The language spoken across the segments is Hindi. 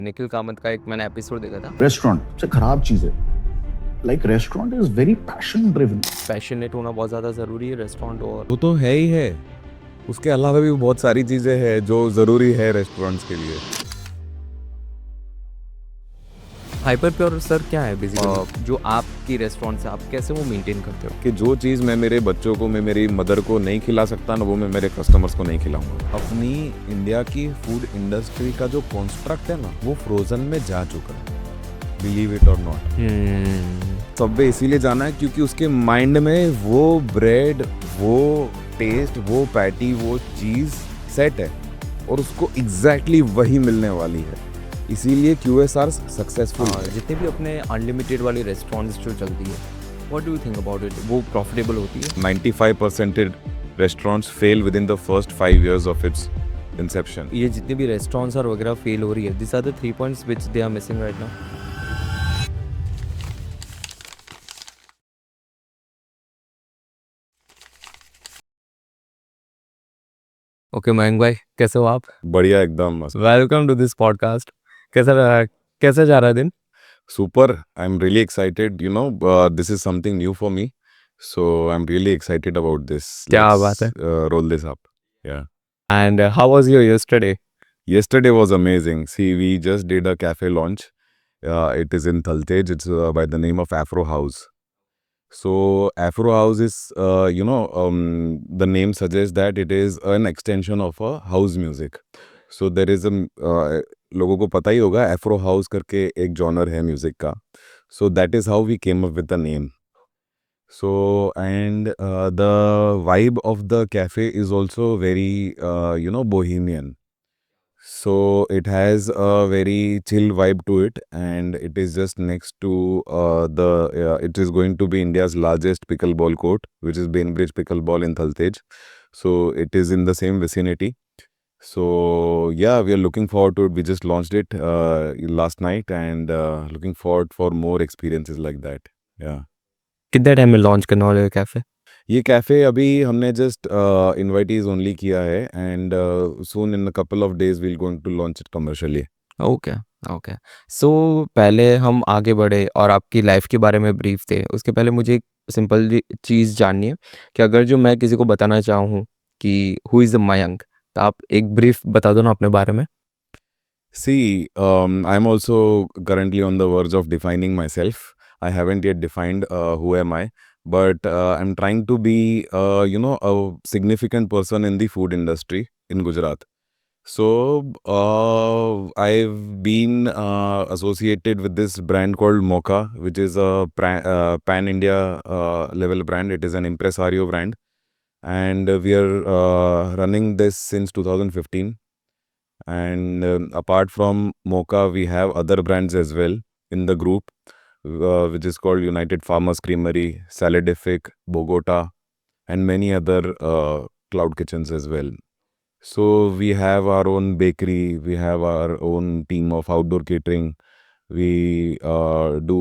निखिल कामत का एक मैंने एपिसोड देखा था। रेस्टोरेंट सबसे खराब चीज है. Like restaurant is very passion driven. Passionate होना बहुत ज़्यादा ज़रूरी है रेस्टोरेंट और वो तो है ही है। उसके अलावा भी बहुत सारी चीजें हैं जो जरूरी है रेस्टोरेंट्स के लिए। हाइपर प्योर सर क्या है बेसिकली जो आपकी रेस्टोरेंट से आप कैसे वो मेंटेन करते हो? कि जो चीज़ मैं मेरे बच्चों को, मैं मेरी मदर को नहीं खिला सकता ना, वो मैं मेरे कस्टमर्स को नहीं खिलाऊंगा। अपनी इंडिया की फूड इंडस्ट्री का जो कॉन्स्ट्रक्ट है ना, वो फ्रोजन में जा चुका है, बिलीव इट और नॉट। सबवे इसीलिए जाना है क्योंकि उसके माइंड में वो ब्रेड, वो टेस्ट, वो पैटी, वो चीज़ सेट है और उसको एग्जैक्टली वही मिलने वाली है। इसीलिए QSR सक्सेसफुल है। जितने भी अपने अनलिमिटेड वाली रेस्टोरेंट्स जो चलती है, what do you think about it? वो प्रॉफिटेबल होती है? 95% restaurants fail within the first 5 years of its inception. ये जितने भी रेस्टोरेंट्स और वगैरह फेल हो रही है, this are the 3 points which they are missing right now. Okay Mayank भाई, कैसे हो आप? बढ़िया, एकदम मस्त। Welcome to this podcast. कैसा रहा, कैसा जा रहा है दिन? Super. I'm really excited. This is something new for me. So I'm really excited about this. क्या Let's बात है? roll this up. Yeah. And how was your yesterday? Yesterday was amazing. See, we just did a cafe launch. It is in Thaltej. It's by the name of Afro House. So Afro House is, the name suggests that it is an extension of a house music. So there is लोगों को पता ही होगा, Afro House करके एक जॉनर है म्यूजिक का. So that is how we came up with the name. So and the vibe of the cafe is also very, bohemian. So it has a very chill vibe to it, and it is just next to it is going to be India's largest pickleball court, which is Bainbridge Pickleball in Thaltej. So it is in the same vicinity. So yeah, we are looking forward to it. We just launched it last night, and looking forward for more experiences like that. Yeah. कितने टाइम में लॉन्च करने वाले हो कैफे? ये कैफ़े अभी हमने जस्ट इनवाइटीज ओनली किया है, and soon in a couple of days we'll going to launch it commercially. Okay, okay. So पहले हम आगे बढ़े और आपकी लाइफ के बारे में ब्रीफ थे। उसके पहले मुझे एक सिंपल जी चीज़ जाननी है कि अगर जो मैं किसी को बताना चाहूँ कि हू इज़ मयंक, तो आप एक ब्रीफ बता दो ना अपने बारे में। See, I'm also currently on the verge of defining myself. I haven't yet defined who am I, but I'm trying to be, a significant person in the food industry in Gujarat. So I've been associated with this brand called Mocha, which is a pan-India level brand. It is an impresario brand, and we are running this since 2015. And apart from Mocha, we have other brands as well in the group, which is called United Farmers Creamery, Saladific, Bogota, and many other cloud kitchens as well. So we have our own bakery, we have our own team of outdoor catering, we do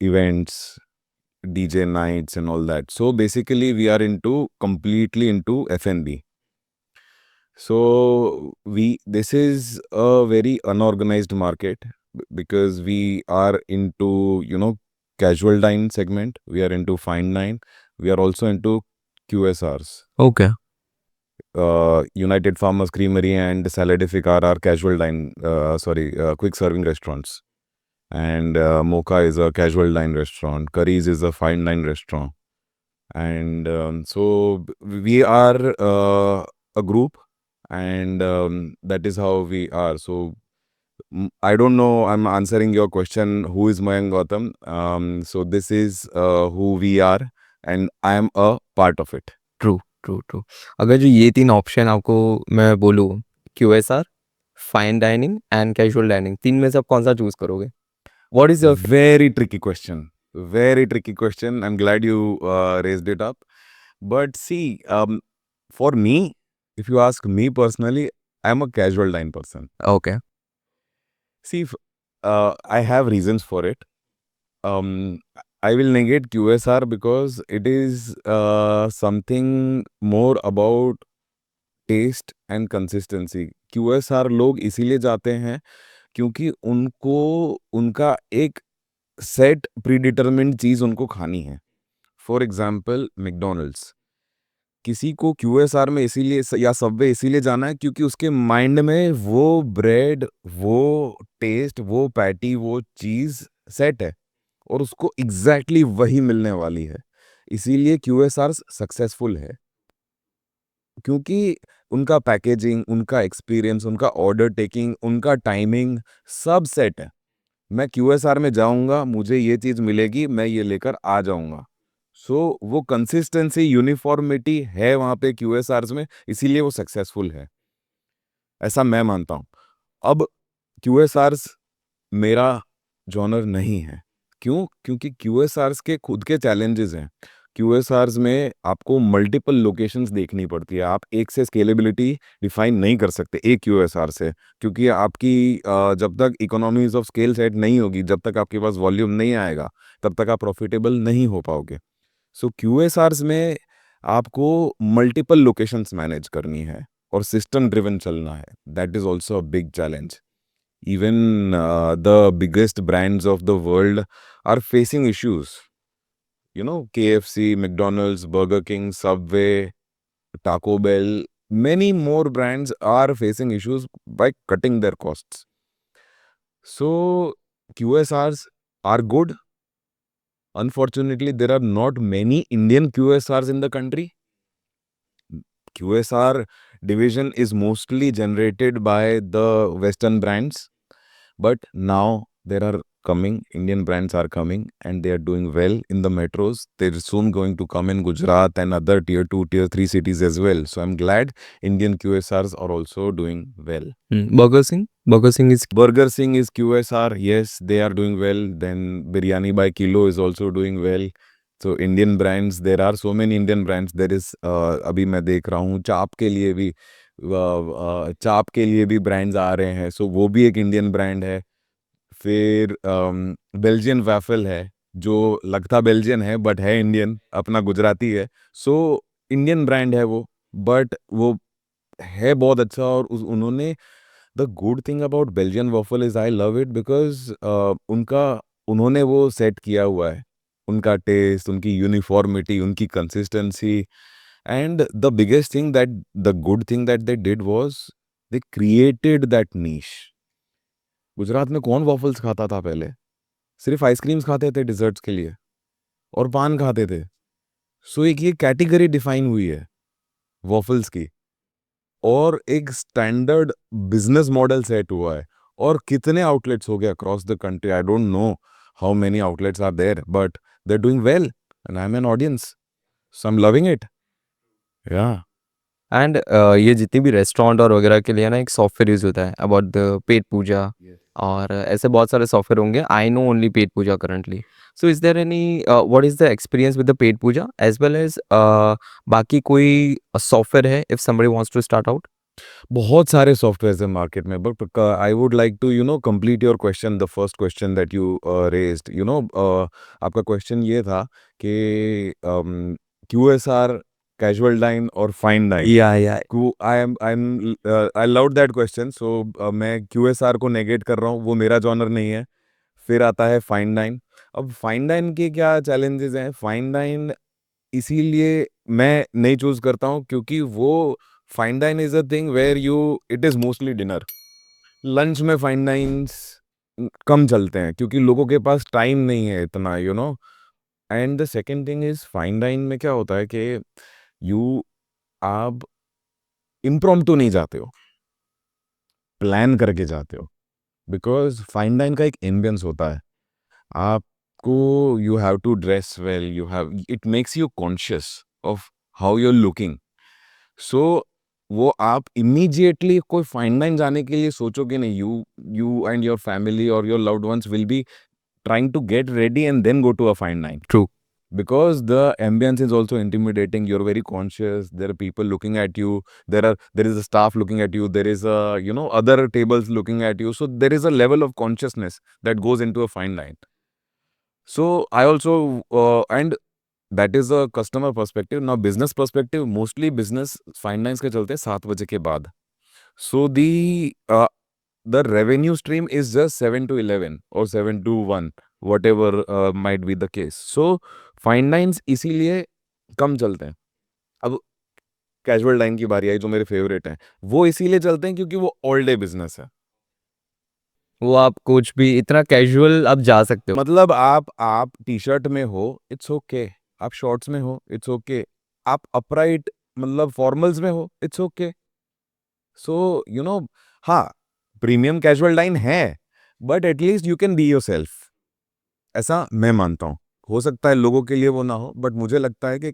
events, DJ nights, and all that. So basically, we are completely into F&B. So this is a very unorganized market because we are into, casual dine segment. We are into fine dine. We are also into QSRs. Okay, United Farmers Creamery and Saladific are our casual dine, quick serving restaurants. And Mocha is a casual dine restaurant. Curry's is a fine dine restaurant. And so we are a group, and that is how we are. So I don't know, I'm answering your question, who is Mayank Gautam? So this is who we are, and I am a part of it. True, true, true. अगर जो ये 3 ऑप्शन आपको मैं बोलूँ, QSR, fine dining and casual dining, 3 में से आप कौन-सा चूज़ करोगे? What is your Very tricky question. Very tricky question. I'm glad you raised it up. But see, for me, if you ask me personally, I'm a casual dine person. Okay, See, I have reasons for it. Um, I will negate QSR because it is something more about taste and consistency. QSR लोग इसीलिए जाते हैं क्योंकि उनको उनका एक सेट प्रीडिटरमिन्ड चीज़ उनको खानी है। फॉर एग्ज़ाम्पल मैकडॉनल्ड्स, किसी को क्यूएसआर में इसीलिए या सबवे इसीलिए जाना है क्योंकि उसके माइंड में वो ब्रेड, वो टेस्ट, वो पैटी, वो चीज़ सेट है और उसको एग्ज़ैक्टली वही मिलने वाली है। इसीलिए क्यूएसआर सक्सेसफुल है, क्योंकि उनका पैकेजिंग, उनका एक्सपीरियंस, उनका ऑर्डर टेकिंग, उनका टाइमिंग सब सेट है। मैं क्यूएसआर में जाऊँगा, मुझे ये चीज़ मिलेगी, मैं ये लेकर आ जाऊँगा। सो वो कंसिस्टेंसी, यूनिफ़ॉर्मिटी है वहाँ पे क्यूएसआर्स में, इसीलिए वो सक्सेसफुल है। ऐसा मैं मानता हूँ। अब क्यूएसआर्स मेरा जॉनर नहीं है। क्यों? क्योंकि क्यूएसआर्स के खुद के चैलेंजेस हैं। क्यूएसआर्स में आपको मल्टीपल लोकेशंस देखनी पड़ती है। आप एक से स्केलेबिलिटी डिफाइन नहीं कर सकते एक क्यूएसआर से, क्योंकि आपकी जब तक इकोनॉमीज ऑफ स्केल सेट नहीं होगी, जब तक आपके पास वॉल्यूम नहीं आएगा, तब तक आप प्रॉफिटेबल नहीं हो पाओगे। सो क्यूएसआर्स में आपको मल्टीपल लोकेशंस मैनेज करनी है और सिस्टम ड्रिवन चलना है। That is also a big challenge. Even the biggest brands of the world are facing issues. You know, KFC, McDonald's, Burger King, Subway, Taco Bell, many more brands are facing issues by cutting their costs. So, QSRs are good. Unfortunately, there are not many Indian QSRs in the country. QSR division is mostly generated by the Western brands. But now there are Indian brands are coming and they are doing well in the metros. They're soon going to come in Gujarat and other tier 2, tier 3 cities as well. So I'm glad Indian QSRs are also doing well. Burger Singh? Burger Singh is Burger Singh is QSR. Yes, they are doing well. Then Biryani by Kilo is also doing well. So Indian brands, there are so many Indian brands. There is अभी मैं देख रहा हूँ चाप के लिए भी ब्रांड्स आ रहे हैं, सो वो भी एक इंडियन ब्रांड है। फिर बेल्जियन वैफल है, जो लगता बेल्जियन है बट है इंडियन, अपना गुजराती है। सो इंडियन ब्रांड है वो, बट वो है बहुत अच्छा। और उन्होंने the good thing about Belgian waffle is I love it because उन्होंने वो सेट किया हुआ है, उनका टेस्ट, उनकी यूनिफॉर्मिटी, उनकी consistency. And the biggest thing that the good thing that they did was they created that niche. Gujarat में कौन वॉफल्स खाता था पहले? सिर्फ आइसक्रीम्स खाते थे डिजर्ट्स के लिए और पान खाते थे। सो एक ये कैटेगरी डिफाइन हुई है वॉफल्स की, और एक स्टैंडर्ड बिजनेस मॉडल सेट हुआ है। और कितने आउटलेट्स हो गए across the country, I don't know how many outlets are there, but they are doing well and I am an audience, so I am loving it. Yeah and ये जितनी भी रेस्टोरेंट और वगैरह के लिए ना एक सॉफ्टवेयर यूज़ होता है अबाउट द पेट पूजा, और ऐसे बहुत सारे सॉफ्टवेयर होंगे। I know only Petpooja currently. So is there any what is the experience with the Petpooja as well as बाकी कोई सॉफ्टवेयर है if somebody wants to start out? बहुत सारे सॉफ्टवेयर्स हैं मार्केट में, but I would like to complete your question, the first question that you raised. आपका क्वेश्चन ये था कि क्यूएसआर, कैजुअल डाइन और fine dine. Yeah I love that question. सो मैं क्यूएसआर को नेगेट कर रहा हूँ, वो मेरा जॉनर नहीं है। फिर आता है फाइन डाइन। अब फाइन डाइन के क्या चैलेंजेस हैं? फाइन डाइन इसीलिए मैं नहीं चूज करता हूँ क्योंकि वो fine dine is a thing where you it is mostly dinner. Lunch में फाइन डाइन्स कम चलते हैं क्योंकि लोगों के पास टाइम नहीं है इतना, and the second thing is fine dine में क्या होता है कि यू आप इम्प्रॉम्प्टू नहीं जाते हो, प्लान करके जाते हो। बिकॉज फाइन डाइन का एक एम्बियंस होता है, आपको you have to dress well, you have it makes you conscious of how you are looking. So वो आप इमीडिएटली कोई फाइन डाइन जाने के लिए सोचोगे नहीं। यू एंड योर फैमिली और your loved ones will be trying to get ready and then go to a fine dine, true. because the ambience is also intimidating. You're very conscious, there are people looking at you, there is a staff looking at you, there is a other tables looking at you, so there is a level of consciousness that goes into a fine dine. So I also and that is a customer perspective. Now business perspective, mostly business fine dines के चलते हैं 7 बजे के बाद। So the the revenue stream is just 7 to 11 or 7 to 1, whatever might be the case. So fine dance इसीलिए कम चलते हैं. अब कैजुअल डाइन की बारी आई जो मेरे फेवरेट हैं, वो इसीलिए चलते हैं क्योंकि वो ऑल डे बिजनेस है. वो आप कुछ भी इतना कैजुअल आप जा सकते हो. मतलब आप टी शर्ट में हो, इट्स ओके. आप शॉर्ट्स में हो, इट्स ओके. आप अपराइट मतलब फॉर्मल्स में हो, इट्स ओके. सो हाँ, प्रीमियम कैजुअल डाइन है, but at least you can be yourself. ऐसा मैं मानता हूँ. हो सकता है लोगों के लिए वो ना हो, बट मुझे लगता है कि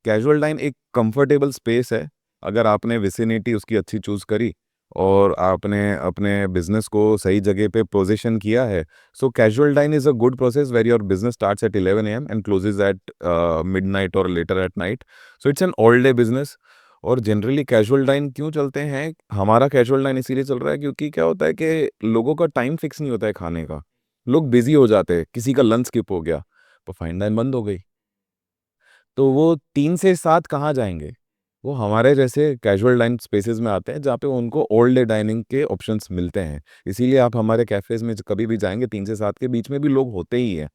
कैजुअल डाइन एक कंफर्टेबल स्पेस है अगर आपने विसिनिटी उसकी अच्छी चूज करी और आपने अपने बिजनेस को सही जगह पे पोजीशन किया है. So casual dine is a good process where your business starts at 11 AM and closes at midnight और later at night. So it's an all day business. और जनरली कैजुअल डाइन क्यों चलते हैं? हमारा कैजुअल डाइन इसीलिए चल रहा है क्योंकि क्या होता है कि लोगों का टाइम फिक्स नहीं होता है खाने का. लोग बिजी हो जाते हैं, किसी का लंच स्किप हो गया तो फाइन डाइन बंद हो गई, तो वो 3 से 7 कहाँ जाएंगे? वो हमारे जैसे कैजुअल डाइन स्पेसेस में आते हैं जहाँ पे उनको ऑल डे डाइनिंग के ऑप्शंस मिलते हैं. इसीलिए आप हमारे कैफ़ेज़ में कभी भी जाएँगे 3 से 7 के बीच में भी लोग होते ही हैं.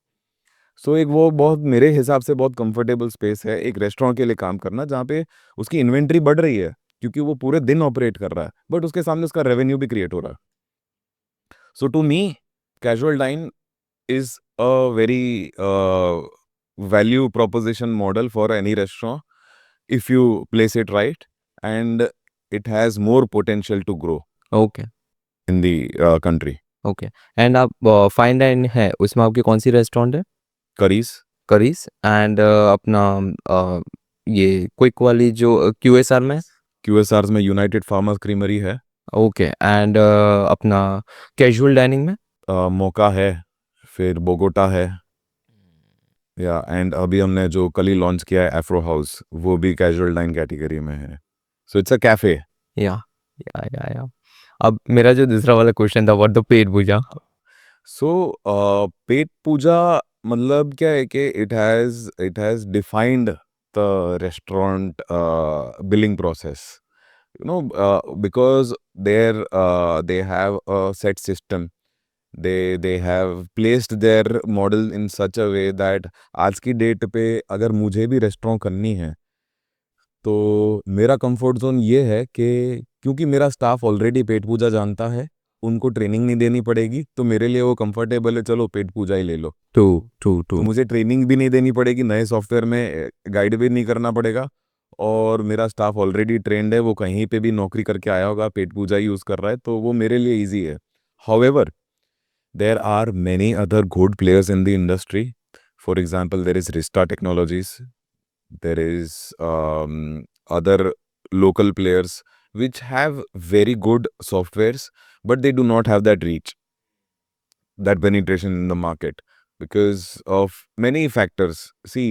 सो एक वो बहुत मेरे हिसाब से बहुत कंफर्टेबल स्पेस है एक रेस्टोरेंट के लिए काम करना, जहाँ पे उसकी इन्वेंटरी बढ़ रही है क्योंकि वो पूरे दिन ऑपरेट कर रहा है, बट उसके सामने उसका रेवेन्यू भी क्रिएट हो रहा है. So to me casual dine is a very value proposition model for any restaurant if you place it right, and it has more potential to grow okay, in the country. Okay. And आप फाइन डाइन है उसमें आपकी कौन सी रेस्टोरेंट है? Curries, curries. एंड अपना ये क्विक वाली जो QSR में. QSRs में यूनाइटेड फार्मर्स क्रीमरी है. ओके. एंड अपना कैजुअल डाइनिंग में. मौका है, फिर बोगोटा है, या एंड अभी हमने जो कल ही लॉन्च किया है एफ्रो हाउस, वो भी कैजुअल डाइन कैटेगरी में है. So it's a cafe. या या. अब मेरा जो दूसरा वाला क्वेश्चन था व्हाट द पेट पूजा. सो पेट पूजा मतलब क्या है कि it has defined the restaurant billing process, because they have a set system. they have placed their model in such a way that आज की डेट पे अगर मुझे भी रेस्टोरेंट करनी है तो मेरा कंफर्ट जोन ये है कि क्योंकि मेरा स्टाफ ऑलरेडी पेट पूजा जानता है, उनको ट्रेनिंग नहीं देनी पड़ेगी, तो मेरे लिए वो कंफर्टेबल है, चलो पेट पूजा ही ले लो. टू टू तो टू मुझे ट्रेनिंग भी नहीं देनी पड़ेगी, नए सॉफ्टवेयर में गाइड भी नहीं करना पड़ेगा, और मेरा स्टाफ ऑलरेडी ट्रेंड है, वो कहीं पे भी नौकरी करके आया होगा, पेट पूजा यूज़ कर रहा है, तो वो मेरे लिए ईजी है. However there are many other good players in the industry. For example, there is Rista Technologies, there is other local players which have very good softwares, but they do not have that reach, that penetration in the market because of many factors. See,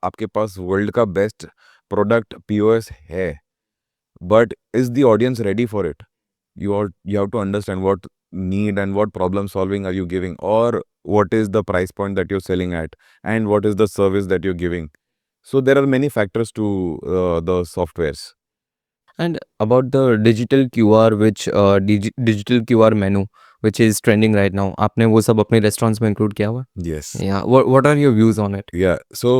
आपके पास वर्ल्ड का बेस्ट प्रोडक्ट POS है, but is the audience ready for it? You have to understand what need and what problem solving are you giving, or what is the price point that you're selling at, and what is the service that you're giving. So there are many factors to the softwares. And about the digital QR which digital QR menu which is trending right now, आपने वो सब अपने रेस्टोरेंट्स में इंक्लूड किया हुआ? Yes. Yeah what are your views on it? Yeah, so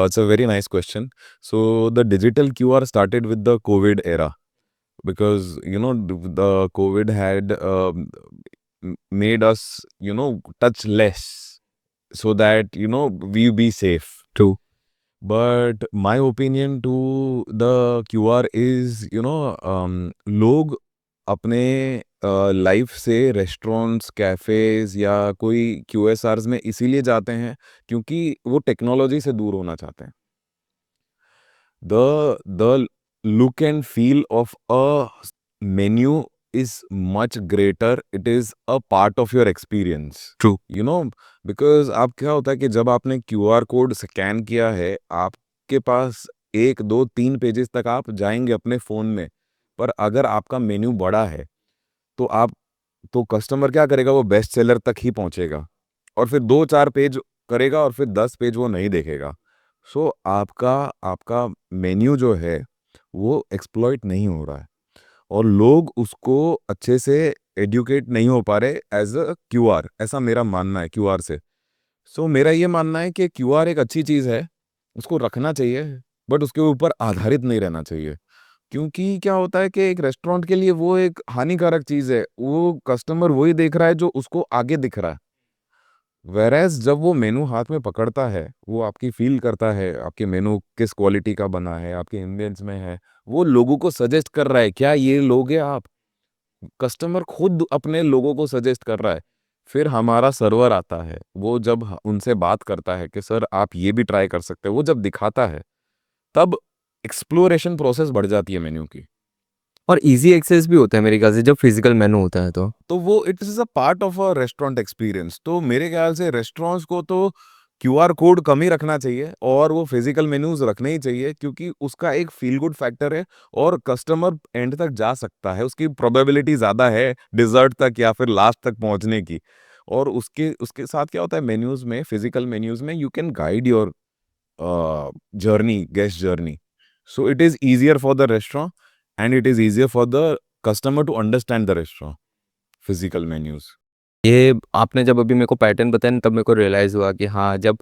it's a very nice question. So the digital QR started with the COVID era because the COVID had made us touch less so that we be safe. True. But my opinion to the QR is लोग अपने लाइफ से रेस्टोरेंट्स, कैफ़ेज़ या कोई QSRs में इसीलिए जाते हैं क्योंकि वो टेक्नोलॉजी से दूर होना चाहते हैं. The look and feel of a menu is much greater. It is a part of your experience. True. Because आप क्या होता है कि जब आपने QR कोड स्कैन किया है, आपके पास 1, 2, 3 पेजेस तक आप जाएंगे अपने फ़ोन में, पर अगर आपका मेन्यू बड़ा है तो कस्टमर क्या करेगा, वो बेस्ट सेलर तक ही पहुंचेगा और फिर 2-4 पेज करेगा और फिर 10 पेज वो नहीं देखेगा. सो आपका मेन्यू जो है वो एक्सप्लॉइट नहीं हो रहा है और लोग उसको अच्छे से एडुकेट नहीं हो पा रहे एज अ क्यूआर, ऐसा मेरा मानना है क्यूआर से। सो मेरा ये मानना है कि क्यूआर एक अच्छी चीज़ है, उसको रखना चाहिए, बट उसके ऊपर आधारित नहीं रहना चाहिए। क्योंकि क्या होता है कि एक रेस्टोरेंट के लिए वो एक हानिकारक चीज़ है, वो कस्टमर वही देख रहा है जो उसको आगे दिख रहा है। व्हेरेas जब वो मेनू हाथ में पकड़ता है, वो आपकी फ़ील करता है, आपके मेनू किस क्वालिटी का बना है, आपके एम्बियंस में है, वो लोगों को सजेस्ट कर रहा है, क्या ये लोगे आप? कस्टमर खुद अपने लोगों को सजेस्ट कर रहा है। फिर हमारा सर्वर आता है, वो जब उनसे बात करता है कि सर आप ये भी ट्राई कर सकते हो, वो जब दिखाता है, तब एक्सप्लोरेशन प्रोसेस बढ़ जाती है मेन्यू की। और ईज़ी एक्सेस भी होता है मेरे ख्याल से जब फिज़िकल मेनू होता है तो। तो वो it is a part of a restaurant experience. तो मेरे ख्याल से रेस्टोरेंट्स को तो क्यूआर कोड कम ही रखना चाहिए और वो फिजिकल मेन्यूज रखने ही चाहिए, क्योंकि उसका एक फील गुड फैक्टर है और कस्टमर एंड तक जा सकता है, उसकी प्रोबेबिलिटी ज़्यादा है डिजर्ट तक या फिर लास्ट तक पहुंचने की। और उसके उसके साथ क्या होता है, मेन्यूज में, फिजिकल मेन्यूज में you can guide your journey, guest journey. So it is easier for the restaurant and it is easier for the customer to understand the restaurant physical menus. ये आपने जब अभी मेरे को पैटर्न बताया ना तब मेरे को रियलाइज़ हुआ कि हाँ, जब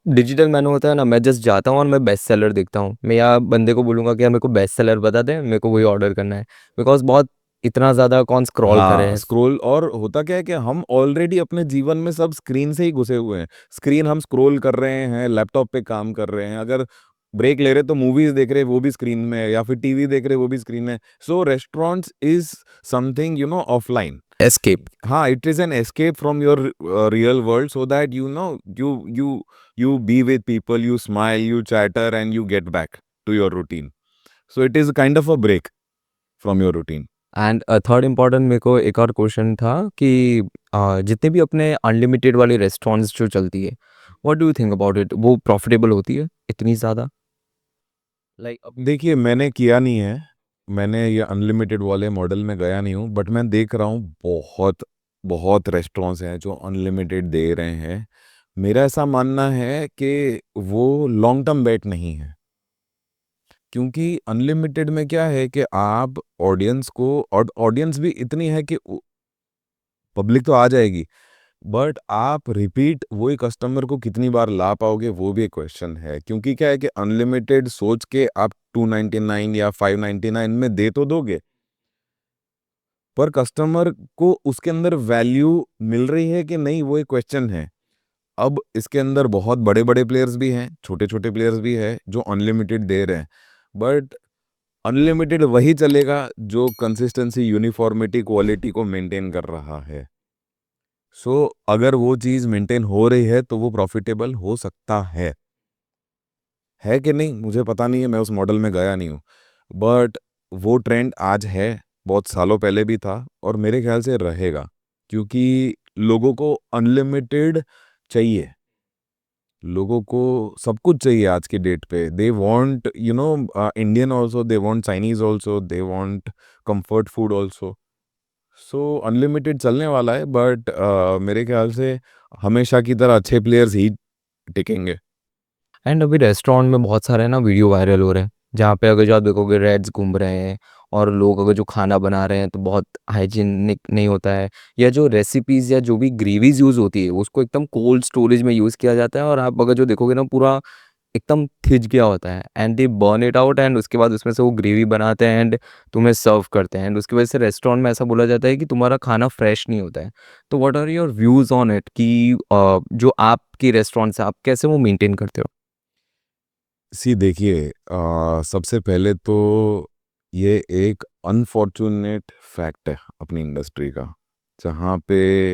डिजिटल मेनू होता है ना, मैं जस्ट जाता हूँ और मैं बेस्ट सेलर देखता हूँ। मैं या बंदे को बोलूँगा कि यार मेरे को बेस्ट सेलर बता दे, मेरे को वही ऑर्डर करना है। बिकॉज़ बहुत इतना ज़्यादा कौन स्क्रॉल हाँ, करे। स्क्रॉल। और होता क्या है कि हम ऑलरेडी अपने जीवन में सब स्क्रीन से ही घुसे हुए हैं। स्क्रीन हम स्क्रॉल कर रहे हैं, लैपटॉप पे काम कर रहे हैं, अगर ब्रेक ले रहे तो मूवीज देख रहे वो भी स्क्रीन में है, या फिर टीवी देख रहे वो भी स्क्रीन में। So restaurants is something offline. Escape. हाँ, it is an escape from your real world, so that you be with people, you smile, you chatter, and you get back to your routine. So it is kind of a break from your routine. And third important मेरे को एक और क्वेश्चन था कि जितने भी अपने अनलिमिटेड वाली रेस्टोरेंट्स जो चलती है, what do you think about it? वो प्रॉफिटेबल होती है इतनी ज़्यादा? लाइक अब देखिए, मैंने किया नहीं है, मैंने ये अनलिमिटेड वाले मॉडल में गया नहीं हूँ, बट मैं देख रहा हूँ बहुत बहुत रेस्टोरेंट्स हैं जो अनलिमिटेड दे रहे हैं। मेरा ऐसा मानना है कि वो लॉन्ग टर्म बेट नहीं है, क्योंकि अनलिमिटेड में क्या है कि आप ऑडियंस को, और ऑडियंस भी इतनी है कि पब्लिक तो आ जाएगी, बट आप रिपीट वही कस्टमर को कितनी बार ला पाओगे, वो भी एक क्वेश्चन है। क्योंकि क्या है कि अनलिमिटेड सोच के आप 299 या 599 में दे तो दोगे, पर कस्टमर को उसके अंदर वैल्यू मिल रही है कि नहीं, वो एक क्वेश्चन है। अब इसके अंदर बहुत बड़े बड़े प्लेयर्स भी हैं, छोटे छोटे प्लेयर्स भी हैं जो अनलिमिटेड दे रहे हैं, बट अनलिमिटेड वही चलेगा जो कंसिस्टेंसी, यूनिफॉर्मिटी, क्वालिटी को मेंटेन कर रहा है। सो अगर वो चीज़ मेंटेन हो रही है तो वो प्रॉफिटेबल हो सकता है कि नहीं मुझे पता नहीं है, मैं उस मॉडल में गया नहीं हूँ, बट वो ट्रेंड आज है, बहुत सालों पहले भी था और मेरे ख्याल से रहेगा, क्योंकि लोगों को अनलिमिटेड चाहिए। लोगों को सब कुछ चाहिए आज की डेट पे। They want Indian also, they want Chinese also, they want comfort food also. So unlimited चलने वाला है, बट मेरे ख्याल से हमेशा की तरह अच्छे प्लेयर्स ही टिकेंगे। एंड अभी रेस्टोरेंट में बहुत सारे ना वीडियो वायरल हो रहे हैं, जहाँ पे अगर जो आप देखोगे रेड्स घूम रहे हैं और लोग अगर जो खाना बना रहे हैं तो बहुत हाइजीनिक नहीं होता है, या जो रेसिपीज़ या जो भी ग्रेवीज यूज़ होती है उसको एकदम कोल्ड स्टोरेज में यूज़ किया जाता है, और आप अगर जो देखोगे ना पूरा एकदम थिज गया होता है, and they burn it out and उसके बाद उसमें से वो ग्रेवी बनाते हैं एंड तुम्हें सर्व करते हैं, एंड उसकी वजह से रेस्टोरेंट में ऐसा बोला जाता है कि तुम्हारा खाना फ्रेश नहीं होता है। तो what are your views on it कि जो आपकी रेस्टोरेंट है आप कैसे वो मेंटेन करते हो? सी देखिए, सबसे पहले तो ये एक अनफॉर्चुनेट फैक्ट है अपनी इंडस्ट्री का, जहाँ पे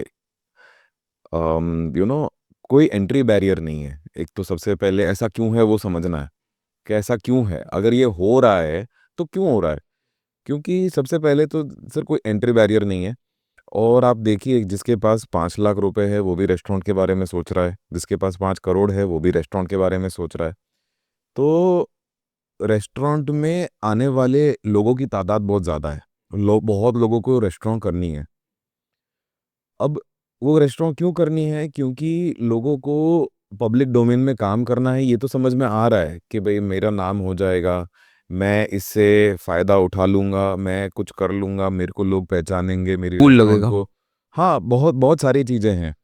यू नो कोई एंट्री बैरियर नहीं है। एक तो सबसे पहले ऐसा क्यों है वो समझना है कि ऐसा क्यों है, अगर ये हो रहा है तो क्यों हो रहा है। क्योंकि सबसे पहले तो सर कोई एंट्री बैरियर नहीं है। और आप देखिए, जिसके पास 5 लाख रुपए है वो भी रेस्टोरेंट के बारे में सोच रहा है, जिसके पास 5 करोड़ है वो भी रेस्टोरेंट के बारे में सोच रहा है। तो रेस्टोरेंट में आने वाले लोगों की तादाद बहुत ज़्यादा है, बहुत लोगों को रेस्टोरेंट करनी है। अब वो रेस्टोरेंट क्यों करनी है, क्योंकि लोगों को पब्लिक डोमेन में काम करना है, ये तो समझ में आ रहा है कि भाई मेरा नाम हो जाएगा, मैं इससे फ़ायदा उठा लूँगा, मैं कुछ कर लूँगा, मेरे को लोग पहचानेंगे, मेरी कूल रेस्टोरेंट लगेगा। को। हाँ, बहुत बहुत सारी चीज़ें हैं।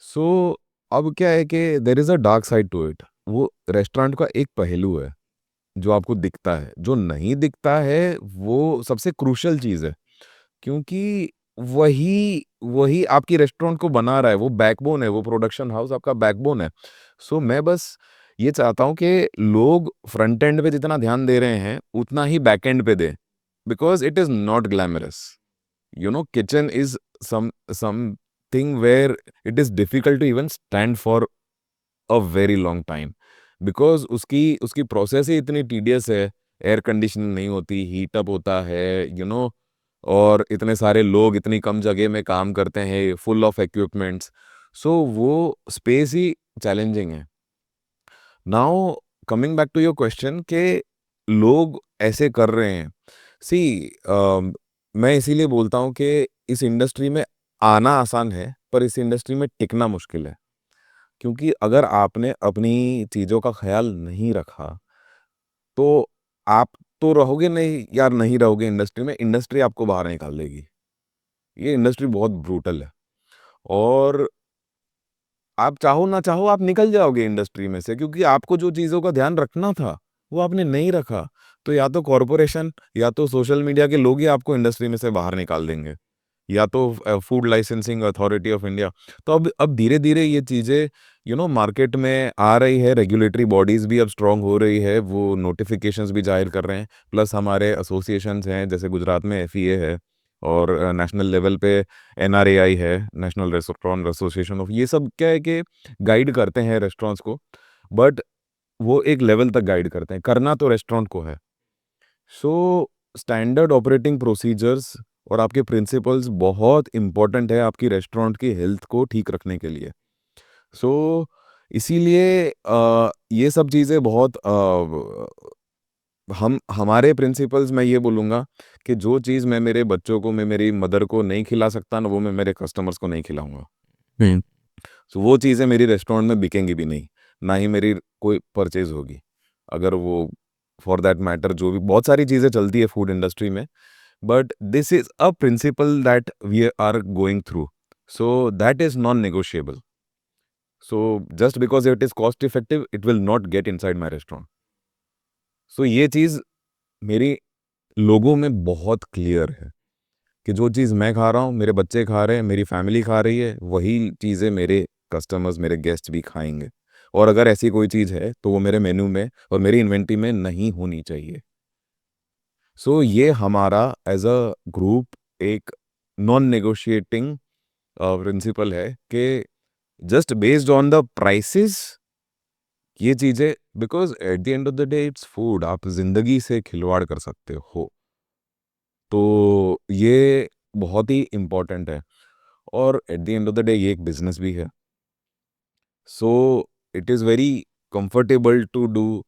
सो अब क्या है कि there is a dark side to it. वो रेस्टोरेंट का एक पहलू है, जो आपको दिखता है। जो नहीं दिखता है, वो सबसे क्रूशियल चीज़ है, क्योंकि वही वही आपकी रेस्टोरेंट को बना रहा है, वो बैकबोन है, वो प्रोडक्शन हाउस आपका बैकबोन है। सो मैं बस ये चाहता हूँ कि लोग फ्रंट एंड पे जितना ध्यान दे रहे हैं, उतना ही बैक एंड पे दें, because it is not glamorous. Kitchen is something where it is difficult to even stand for a very long time, because उसकी उसकी प्रोसेस ही इतनी टीडियस है। एयर कंडीशनिंग नहीं होती, हीट अप होता है, और इतने सारे लोग इतनी कम जगह में काम करते हैं, फुल ऑफ इक्विपमेंट्स। सो वो स्पेस ही चैलेंजिंग है। Now coming back to your question कि लोग ऐसे कर रहे हैं। सी, मैं इसीलिए बोलता हूँ कि इस इंडस्ट्री में आना आसान है, पर इस इंडस्ट्री में टिकना मुश्किल है। क्योंकि अगर आपने अपनी चीज़ों का ख़्याल नहीं रखा, तो आप तो रहोगे नहीं यार, नहीं रहोगे इंडस्ट्री में, इंडस्ट्री आपको बाहर निकाल देगी। ये इंडस्ट्री बहुत ब्रूटल है, और आप चाहो ना चाहो आप निकल जाओगे इंडस्ट्री में से, क्योंकि आपको जो चीज़ों का ध्यान रखना था, वो आपने नहीं रखा। तो या तो कॉर्पोरेशन या तो सोशल मीडिया के लोग ही आपको इंडस्ट्री में से बाहर निकाल देंगे, या तो food licensing authority of India. तो अब धीरे-धीरे ये चीज़ें मार्केट में आ रही है, रेगुलेटरी बॉडीज़ भी अब स्ट्रॉन्ग हो रही है, वो नोटिफ़िकेशंस भी जाहिर कर रहे हैं। प्लस हमारे एसोसिएशंस हैं, जैसे गुजरात में एफईए है, और नेशनल लेवल पे एनआरएआई है, नेशनल रेस्टोरेंट एसोसिएशन ऑफ, ये सब क्या है कि गाइड करते हैं रेस्टोरेंट्स को, बट वो एक लेवल तक गाइड करते हैं, करना तो रेस्टोरेंट को है। सो स्टैंडर्ड ऑपरेटिंग प्रोसीजर्स और आपके प्रिंसिपल्स बहुत इंपॉर्टेंट है आपकी रेस्टोरेंट की हेल्थ को ठीक रखने के लिए। सो इसीलिए ये सब चीज़ें बहुत हम हमारे प्रिंसिपल्स, मैं ये बोलूँगा कि जो चीज़ मैं मेरे बच्चों को, मैं मेरी मदर को नहीं खिला सकता ना, वो मैं मेरे कस्टमर्स को नहीं खिलाऊँगा। हुँ। सो वो चीज़ें मेरी रेस्टोरेंट में बिकेंगी भी नहीं, ना ही मेरी कोई परचेज़ होगी। अगर वो फॉर दैट मैटर, जो भी बहुत सारी चीज़ें चलती है फूड इंडस्ट्री में, but this is a principle that we are going through, so that is non-negotiable. So just because it is cost effective, it will not get inside my restaurant. So ये चीज़ मेरी लोगों में बहुत क्लियर है कि जो चीज़ मैं खा रहा हूँ, मेरे बच्चे खा रहे हैं, मेरी फैमिली खा रही है, वही चीज़ें मेरे कस्टमर्स, मेरे गेस्ट भी खाएँगे। और अगर ऐसी कोई चीज़ है, तो वो मेरे मेनू में और मेरी इन्वेंटरी में नहीं होनी चाहिए। सो ये हमारा एज़ अ ग्रुप एक नॉन नेगोशिएटिंग प्रिंसिपल है कि just based on the prices, ये चीज़ें, because at the end of the day its food, आप ज़िंदगी से खिलवाड़ कर सकते हो। तो ये बहुत ही इम्पोर्टेंट है, और at the end of the day ये एक बिज़नेस भी है। So it is very comfortable to do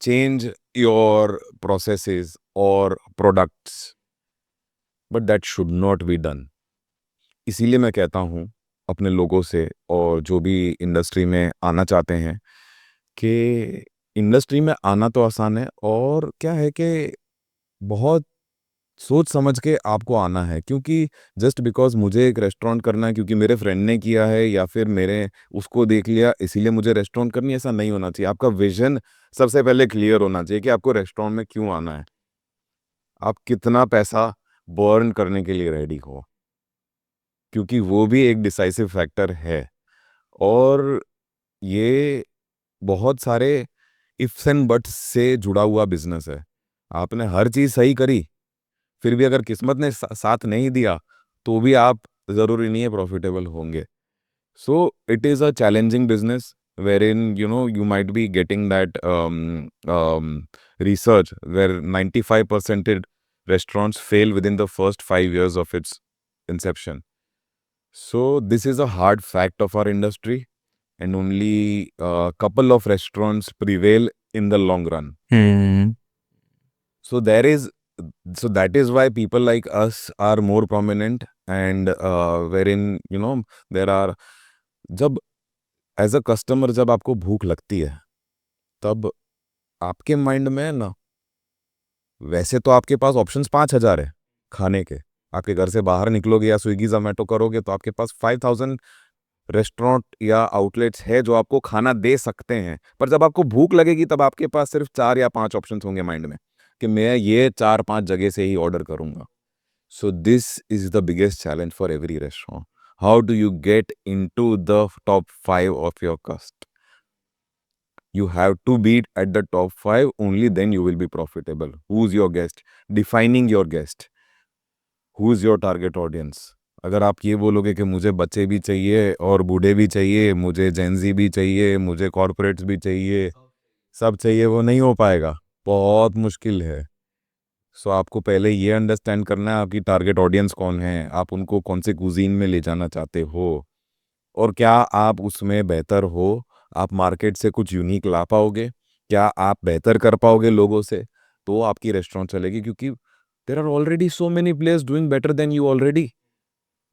change your processes or products, but that should not be done. इसीलिए मैं कहता हूँ अपने लोगों से, और जो भी इंडस्ट्री में आना चाहते हैं, कि इंडस्ट्री में आना तो आसान है, और क्या है कि बहुत सोच समझ के आपको आना है, क्योंकि जस्ट बिकॉज़ मुझे एक रेस्टोरेंट करना है क्योंकि मेरे फ्रेंड ने किया है, या फिर मेरे उसको देख लिया इसीलिए मुझे रेस्टोरेंट करनी है, ऐसा नहीं होना चाहिए। आपका विज़न सबसे पहले क्लियर होना चाहिए कि आपको रेस्टोरेंट में क्यों आना है। आप कितना पैसा बर्न करने के लिए रेडी हो, क्योंकि वो भी एक डिसाइसिव फैक्टर है। और ये बहुत सारे इफ्स एंड बट्स से जुड़ा हुआ बिज़नेस है। आपने हर चीज़ सही करी, फिर भी अगर किस्मत ने साथ नहीं दिया, तो भी आप ज़रूरी नहीं है प्रॉफिटेबल होंगे। So it is a challenging business wherein you might be getting that research where 95% restaurants fail within the first 5 years of its inception. So this is a hard fact of our industry, and only a couple of restaurants prevail in the long run. Hmm. So there is, so that is why people like us are more prominent, and wherein there are, जब एज अ कस्टमर जब आपको भूख लगती है, तब आपके माइंड में ना वैसे तो आपके पास ऑप्शंस 5,000 है खाने के, आपके घर से बाहर निकलोगे या स्विगी जोमेटो करोगे तो आपके पास 5,000 रेस्टोरेंट या आउटलेट्स है जो आपको खाना दे सकते हैं। पर जब आपको भूख लगेगी तब आपके पास सिर्फ 4 या 5 ऑप्शंस होंगे माइंड में कि मैं ये 4-5 जगह से ही ऑर्डर करूंगा। So this is the biggest challenge for every restaurant. How do you get into the top 5 of your cast? You have to be at the top 5, only then you will be profitable. Who's your guest? Defining your guest. Who's your target audience? अगर आप ये बोलोगे कि मुझे बच्चे भी चाहिए और बूढ़े भी चाहिए, मुझे जेनजी भी चाहिए, मुझे कॉर्पोरेट्स भी चाहिए, सब चाहिए, वो नहीं हो पाएगा, बहुत मुश्किल है। सो आपको पहले ये अंडरस्टैंड करना है आपकी टारगेट ऑडियंस कौन है, आप उनको कौन से कुजीन में ले जाना चाहते हो और क्या आप उसमें बेहतर हो, आप मार्केट से कुछ यूनिक ला पाओगे, क्या आप बेहतर कर पाओगे लोगों से, तो आपकी रेस्टोरेंट चलेगी। क्योंकि there are already so many players doing better than you already.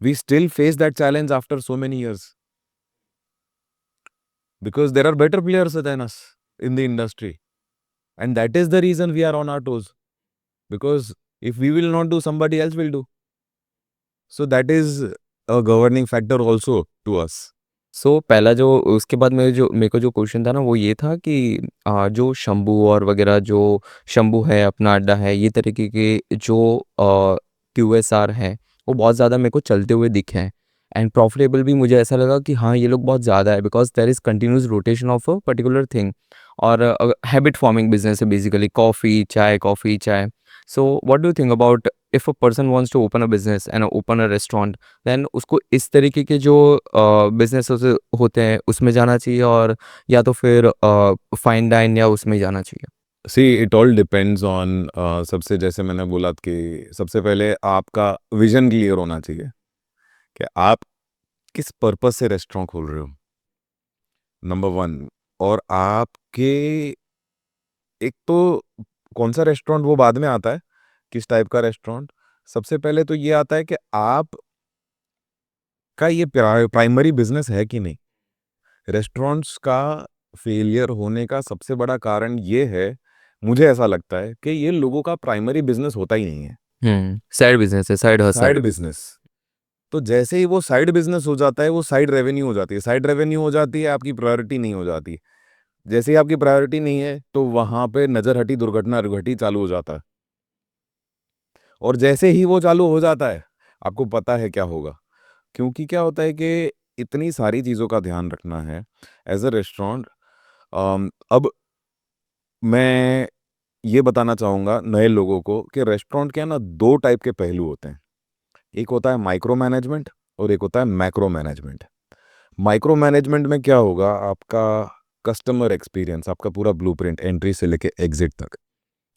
We still face that challenge after so many years because there are better players than us in the industry and that is the reason we are on our toes because if we will not do, somebody else will do. So that is a governing factor also to us. सो पहला जो उसके बाद मेरे को जो क्वेश्चन था ना वो ये था कि जो शंभू और वगैरह जो शंभू है अपना अड्डा है ये तरीके के जो QSR है वो बहुत ज़्यादा मेरे को चलते हुए दिखे हैं एंड प्रॉफिटेबल भी मुझे ऐसा लगा कि हाँ ये लोग बहुत ज़्यादा है because there is continuous rotation of a particular thing और हैबिट फॉर्मिंग बिजनेस है basically coffee chai so what do you think about if a person wants to open a business and open a restaurant then उसको इस तरीके के जो बिजनेस होते हैं उसमें जाना चाहिए और या तो फिर फाइन डाइन या उसमें जाना चाहिए। See it all depends on सबसे जैसे मैंने बोला कि सबसे पहले आपका विजन क्लियर होना चाहिए कि आप किस पर्पस से रेस्टोरेंट खोल रहे हो, नंबर वन। और आपके एक तो कौन सा रेस्टोरेंट वो बाद में आता है, किस टाइप का रेस्टोरेंट, सबसे पहले तो ये आता है कि आप का ये प्राइमरी बिजनेस है कि नहीं। रेस्टोरेंट्स का फेलियर होने का सबसे बड़ा कारण ये है, मुझे ऐसा लगता है कि ये लोगों का प्राइमरी बिजनेस होता ही नहीं है, साइड बिजनेस है साइड हसल। Side business. तो जैसे ही वो साइड बिजनेस हो जाता है वो साइड रेवेन्यू हो जाती है, साइड रेवेन्यू हो जाती है आपकी प्रायोरिटी नहीं हो जाती। जैसे ही आपकी प्रायोरिटी नहीं है तो वहां पे नजर हटी दुर्घटना घटी चालू हो जाता है। और जैसे ही वो चालू हो जाता है आपको पता है क्या होगा, क्योंकि क्या होता है कि इतनी सारी चीज़ों का ध्यान रखना है एज अ रेस्टोरेंट। अब मैं ये बताना चाहूँगा नए लोगों को कि रेस्टोरेंट के ना 2 टाइप के पहलू होते हैं। एक होता है माइक्रो मैनेजमेंट और एक होता है मैक्रो मैनेजमेंट। माइक्रो मैनेजमेंट में क्या होगा, आपका कस्टमर एक्सपीरियंस, आपका पूरा ब्लूप्रिंट एंट्री से लेके एग्जिट तक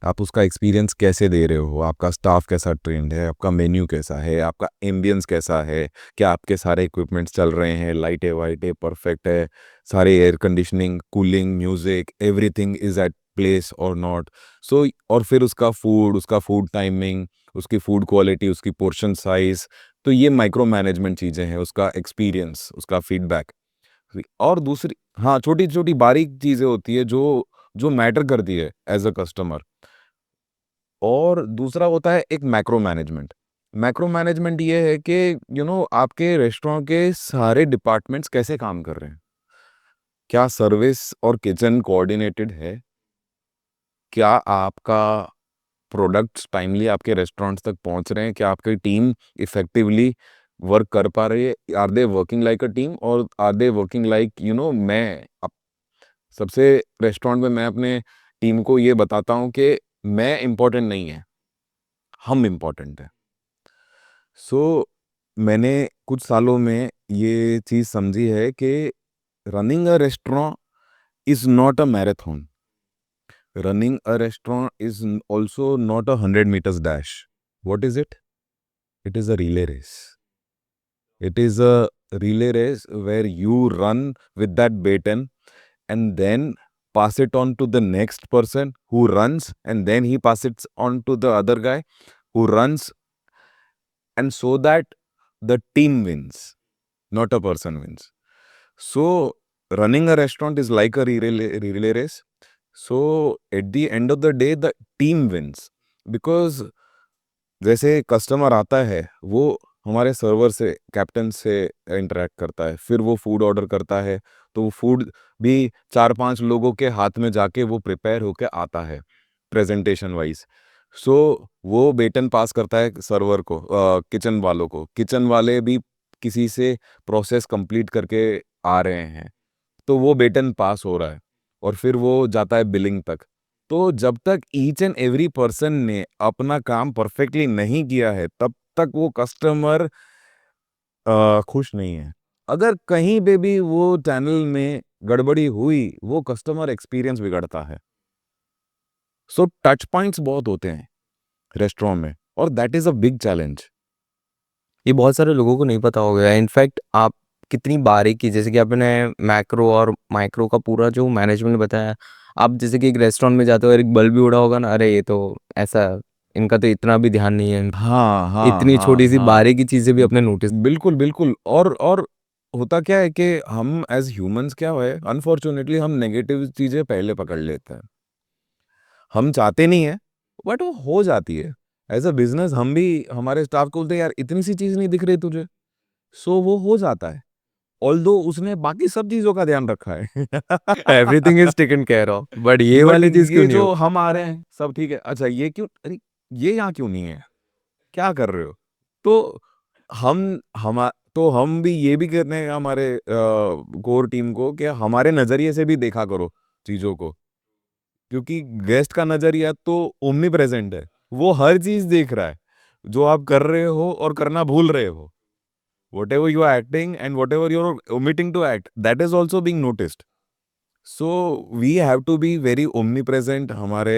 आप उसका एक्सपीरियंस कैसे दे रहे हो, आपका स्टाफ कैसा ट्रेंड है, आपका मेन्यू कैसा है, आपका एम्बियंस कैसा है, क्या आपके सारे इक्विपमेंट्स चल रहे हैं, लाइटें वाइटें परफेक्ट है, सारे air conditioning cooling music everything is at place और नॉट। सो और फिर उसका फूड टाइमिंग, उसकी फूड क्वालिटी, उसकी पोर्शन साइज, तो ये माइक्रो मैनेजमेंट चीज़ें हैं, उसका एक्सपीरियंस, उसका फीडबैक। और दूसरी, हाँ, छोटी छोटी बारीक चीज़ें होती है जो जो मैटर करती है एज अ कस्टमर। और दूसरा होता है एक मैक्रो मैनेजमेंट। मैक्रो मैनेजमेंट ये है कि आपके रेस्टोरेंट के सारे डिपार्टमेंट्स कैसे काम कर रहे हैं, क्या सर्विस और किचन कोऑर्डिनेटेड है, क्या आपका प्रोडक्ट्स टाइमली आपके रेस्टोरेंट्स तक पहुंच रहे हैं, क्या आपकी टीम इफेक्टिवली वर्क कर पा रही है, are they working like a team और आर दे वर्किंग लाइक सबसे रेस्टोरेंट में मैं अपने टीम को ये बताता हूँ कि मैं इम्पोर्टेंट नहीं है, हम इम्पोर्टेंट है। सो मैंने कुछ सालों में ये चीज़ समझी है कि running a restaurant is not a marathon, running a restaurant is also not a 100 meters dash. What is it? It is a relay race. It is a relay race where you run with that baton and then pass it on to the next person who runs, and then he passes it on to the other guy who runs, and so that the team wins, not a person wins. So running a restaurant is like a relay race. So at the end of the day, the team wins. Because जैसे कस्टमर आता है वो हमारे सर्वर से कैप्टन से इंटरेक्ट करता है, फिर वो फूड ऑर्डर करता है, तो वो फूड भी 4-5 लोगों के हाथ में जाके वो प्रिपेयर होके आता है प्रेजेंटेशन वाइज। सो वो बेटन पास करता है सर्वर को, किचन वालों को, किचन वाले भी किसी से प्रोसेस कंप्लीट करके आ रहे हैं, तो वो बेटन पास हो रहा है और फिर वो जाता है बिलिंग तक। तो जब तक ईच एंड एवरी पर्सन ने अपना काम परफेक्टली नहीं किया है तब तक वो कस्टमर खुश नहीं है। अगर कहीं पे भी वो चैनल में गड़बड़ी हुई वो कस्टमर एक्सपीरियंस बिगड़ता है। सो टच पॉइंट्स बहुत होते हैं रेस्टोरेंट में और that is a big challenge. ये बहुत सारे लोगों को नहीं पता होगा। इनफैक्ट आप कितनी बारीकी, जैसे कि आपने मैक्रो और माइक्रो का पूरा जो मैनेजमेंट बताया, आप जैसे कि एक रेस्टोरेंट में जाते हो और एक बल्ब भी उड़ा होगा ना, अरे ये तो ऐसा, इनका तो इतना भी ध्यान नहीं है, हाँ हाँ इतनी हाँ छोटी सी हाँ, बारीकी चीजें भी अपने नोटिस। बिल्कुल बिल्कुल। और होता क्या है कि हम एज ह्यूमंस क्या है, अनफॉर्चुनेटली हम नेगेटिव चीजें पहले पकड़ लेते हैं। हम चाहते नहीं है बट वो हो जाती है। एज अ बिजनेस हम भी हमारे स्टाफ को बोलते हैं यार इतनी सी चीज नहीं दिख रही तुझे, सो वो हो जाता है। ऑल्दो उसने बाकी सब चीजों का ध्यान रखा है। Everything is taken care of, but ये बट वाली चीज क्यों ये नहीं जो हो। हम आ रहे हैं सब ठीक है, अच्छा ये क्यों, अरे ये यहाँ क्यों नहीं है, क्या कर रहे हो? तो हम तो हम भी ये भी कहते हैं हमारे कोर टीम को कि हमारे नजरिए से भी देखा करो चीजों को, क्योंकि गेस्ट का नजरिया तो ओमनी प्रेजेंट है, वो हर चीज देख रहा है जो आप कर रहे हो और करना भूल रहे हो। whatever you are acting and whatever you're omitting to act, that is also being noticed. So we have to be very omnipresent. हमारे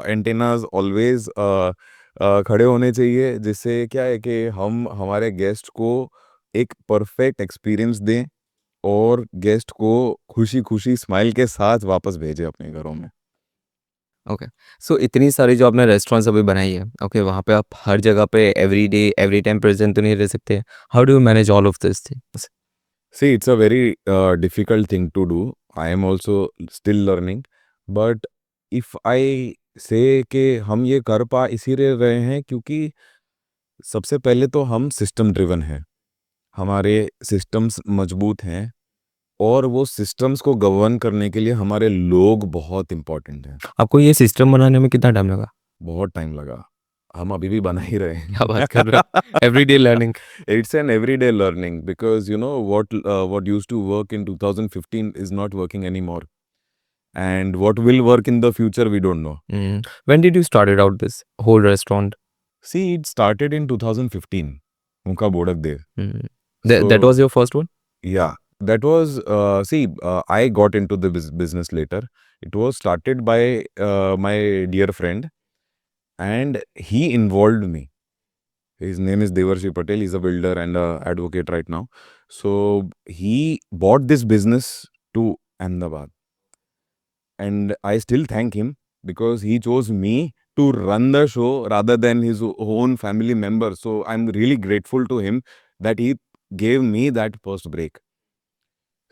एंटेनाज ऑलवेज खड़े होने चाहिए, जिससे क्या है कि हम हमारे गेस्ट को एक परफेक्ट एक्सपीरियंस दें और गेस्ट को खुशी खुशी स्माइल के साथ वापस भेजें अपने घरों में। ओके। सो इतनी सारी जो आपने रेस्टोरेंट्स अभी बनाई है, ओके, वहाँ पे आप हर जगह पे every day every time present तो नहीं रह सकते। How do you manage all of this things. See, it's a very difficult thing to do. I am also still learning. But if I say कि हम ये कर पा इसीलिए रहे हैं क्योंकि सबसे पहले तो हम सिस्टम ड्रिवन हैं, हमारे सिस्टम्स मजबूत हैं और वो सिस्टम्स को गवर्न करने के लिए हमारे लोग बहुत इंपॉर्टेंट हैं। आपको ये सिस्टम बनाने में कितना टाइम लगा। बहुत टाइम लगा, हम अभी भी बना ही रहे क्या बात हैं। कर रहे हो, every day learning. It's an everyday learning because you know what used to work in 2015 is not working anymore, and what will work in the future we don't know. When did you started out this whole restaurant? See, it started in 2015. Unka Bodak Dev. That So was your first one? yeah, that was I got into the business later. It was started by my dear friend, and he involved me. His name is Devarshi Patel. He's a builder and a advocate right now. So he bought this business to Ahmedabad, and I still thank him because he chose me to run the show rather than his own family member. So I'm really grateful to him that he gave me that first break.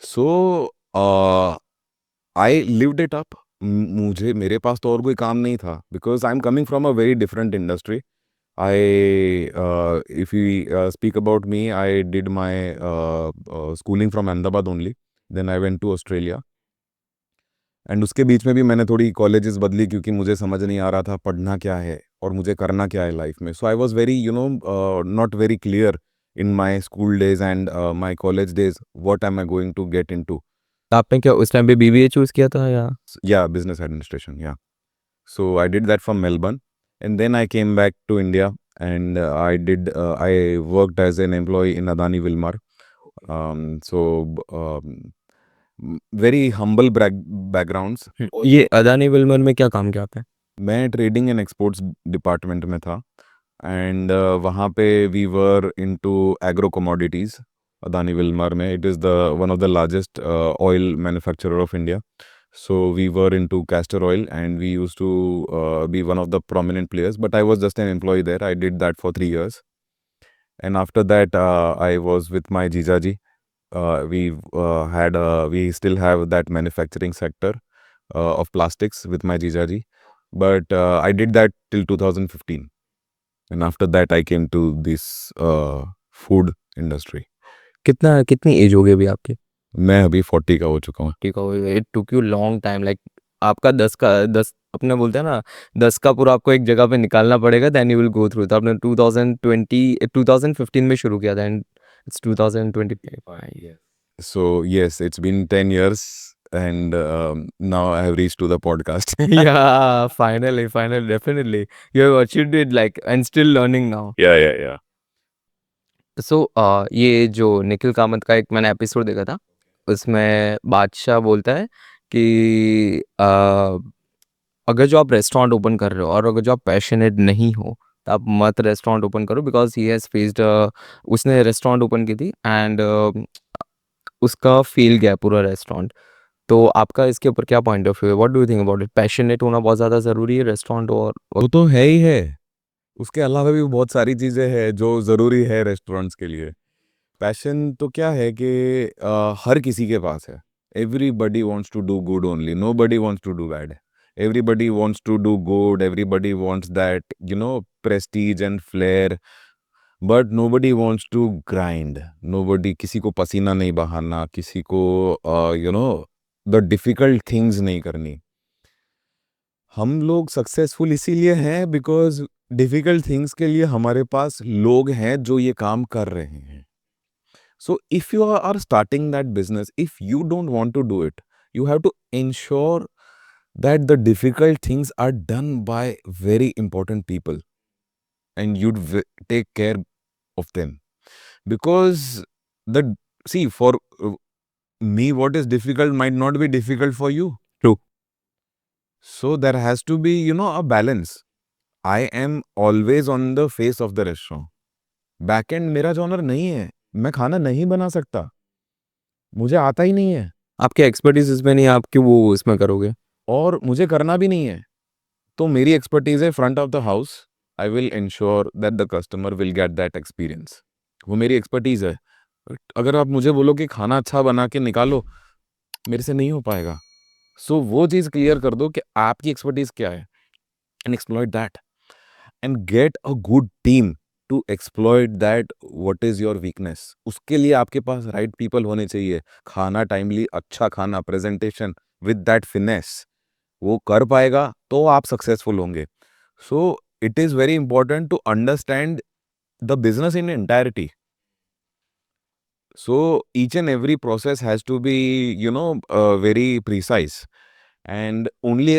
So I lived it up. मुझे मेरे पास तो और कोई काम नहीं था because I'm coming from a very different industry. If we speak about me, I did my schooling from Ahmedabad only. Then I went to Australia. And उसके बीच में भी मैंने थोड़ी कॉलेजेस बदली क्योंकि मुझे समझ नहीं आ रहा था पढ़ना क्या है और मुझे करना क्या है लाइफ में। So I was very not very clear in my school days and my college days what am I going to get into. आपने क्या उस टाइम पे बीबीए चूज किया था या बिजनेस एडमिनिस्ट्रेशन, या। So I did that from Melbourne and then I came back to India and I worked as an employ in Adani Wilmar. Very humble backgrounds. ये अदानी विल्मर में क्या काम किया आपने। मैं ट्रेडिंग एंड एक्सपोर्ट्स डिपार्टमेंट में था एंड वहाँ पे we were into agro commodities. Adani Wilmar में it is the one of the largest oil manufacturer of India. So we were into castor oil and we used to be one of the prominent players, but I was just an employ there. I did that for 3 years and after that I was with my jijaji. We still have that manufacturing sector of plastics with my jijaji, but I did that till 2015, and after that I came to this food industry. कितनी एज हो गई अभी आपकी? मैं अभी 40 का हो चुका हूँ. ठीक है, it took you long time, like आपका 10 अपने बोलते हैं ना 10 का पूरा आपको एक जगह पे निकालना पड़ेगा, then you will go through. तो आपने 2015 में शुरू किया था and it's 2025। So yes, it's been 10 years, and now I have reached to the podcast. Yeah, finally, definitely. You have achieved it, like, and still learning now. Yeah. सो ये जो निखिल कामत का एक मैंने एपिसोड देखा था, उसमें बादशाह बोलता है कि अगर जो आप रेस्टोरेंट ओपन कर रहे हो और अगर जो आप पैशनेट नहीं हो तो आप मत रेस्टोरेंट ओपन करो, बिकॉज ही हैज़ फेस्ड, उसने रेस्टोरेंट ओपन की थी एंड उसका फेल गया पूरा रेस्टोरेंट। तो आपका इसके ऊपर क्या पॉइंट ऑफ व्यू है? What do you think about it? Passionate होना बहुत ज़्यादा ज़रूरी है रेस्टोरेंट और वो तो है ही है. उसके अलावा भी बहुत सारी चीज़ें हैं जो ज़रूरी है रेस्टोरेंट्स के लिए. पैशन तो क्या है कि हर किसी के पास है. Everybody wants to do good only, nobody wants to do bad. Everybody wants to do good, everybody wants that prestige and flair, but nobody wants to grind. Nobody, किसी को पसीना नहीं बहाना, किसी को द डिफिकल्ट थिंग्स नहीं करनी. हम लोग सक्सेसफुल इसीलिए हैं बिकॉज डिफिकल्ट थिंग्स के लिए हमारे पास लोग हैं जो ये काम कर रहे हैं. So if you are starting that business, if you don't want to do it, you have to ensure that the difficult things are done by very important people, and you'd take care of them, because the see, for me, what is difficult might not be difficult for you. True. So there has to be a balance. I am always on the face of the restaurant. Back and मेरा जॉनर नहीं है, मैं खाना नहीं बना सकता, मुझे आता ही नहीं है, आपके एक्सपर्टीज इसमें नहीं है, आप क्यों वो इसमें करोगे? और मुझे करना भी नहीं है. तो मेरी एक्सपर्टीज है front of the house. I will ensure that the customer will get that experience. वो मेरी एक्सपर्टीज है. अगर आप मुझे बोलो कि खाना अच्छा बना के निकालो, मेरे से नहीं हो पाएगा. सो वो चीज़ क्लियर कर दो कि आपकी एक्सपर्टीज क्या है, and exploit that, and get a good team to exploit that what is your weakness. उसके लिए आपके पास राइट पीपल होने चाहिए. खाना टाइमली, अच्छा खाना, प्रेजेंटेशन विद दैट फिनेस, वो कर पाएगा तो आप सक्सेसफुल होंगे. So it is very important to understand the business in entirety. So each and every process has to be, very precise. And only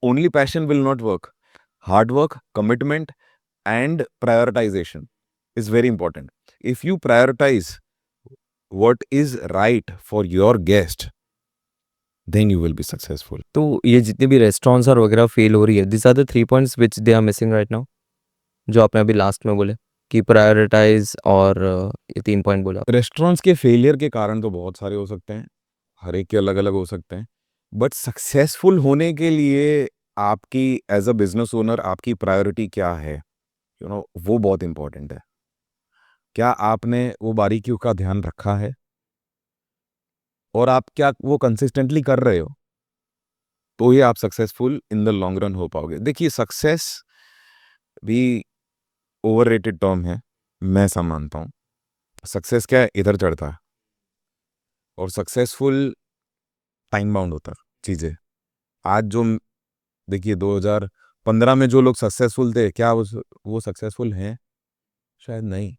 only passion will not work. Hard work, commitment, and prioritization is very important. If you prioritize what is right for your guest, then you will be successful. तो ये जितने भी रेस्टोरेंट्स और वगैरह फेल हो रही है, this are the 3 points which they are missing right now, जो आपने अभी लास्ट में बोले कि प्रायोरिटाइज और ये 3 पॉइंट बोला। रेस्टोरेंट्स के फेलियर के कारण तो बहुत सारे हो सकते हैं, हर एक के अलग अलग हो सकते हैं, बट सक्सेसफुल होने के लिए आपकी एज अ बिजनेस ओनर आपकी प्रायोरिटी क्या है, वो बहुत इंपॉर्टेंट है. क्या आपने वो बारीकियों का ध्यान रखा है, और आप क्या वो कंसिस्टेंटली कर रहे हो, तो ये आप successful in the long run हो पाओगे. देखिए, सक्सेस भी ओवररेटेड टर्म है, मैं ऐसा मानता हूँ. सक्सेस क्या है, इधर चढ़ता है, और सक्सेसफुल टाइम बाउंड होता है चीज़ें. आज जो देखिए 2015 में जो लोग सक्सेसफुल थे, क्या वो सक्सेसफुल हैं? शायद नहीं.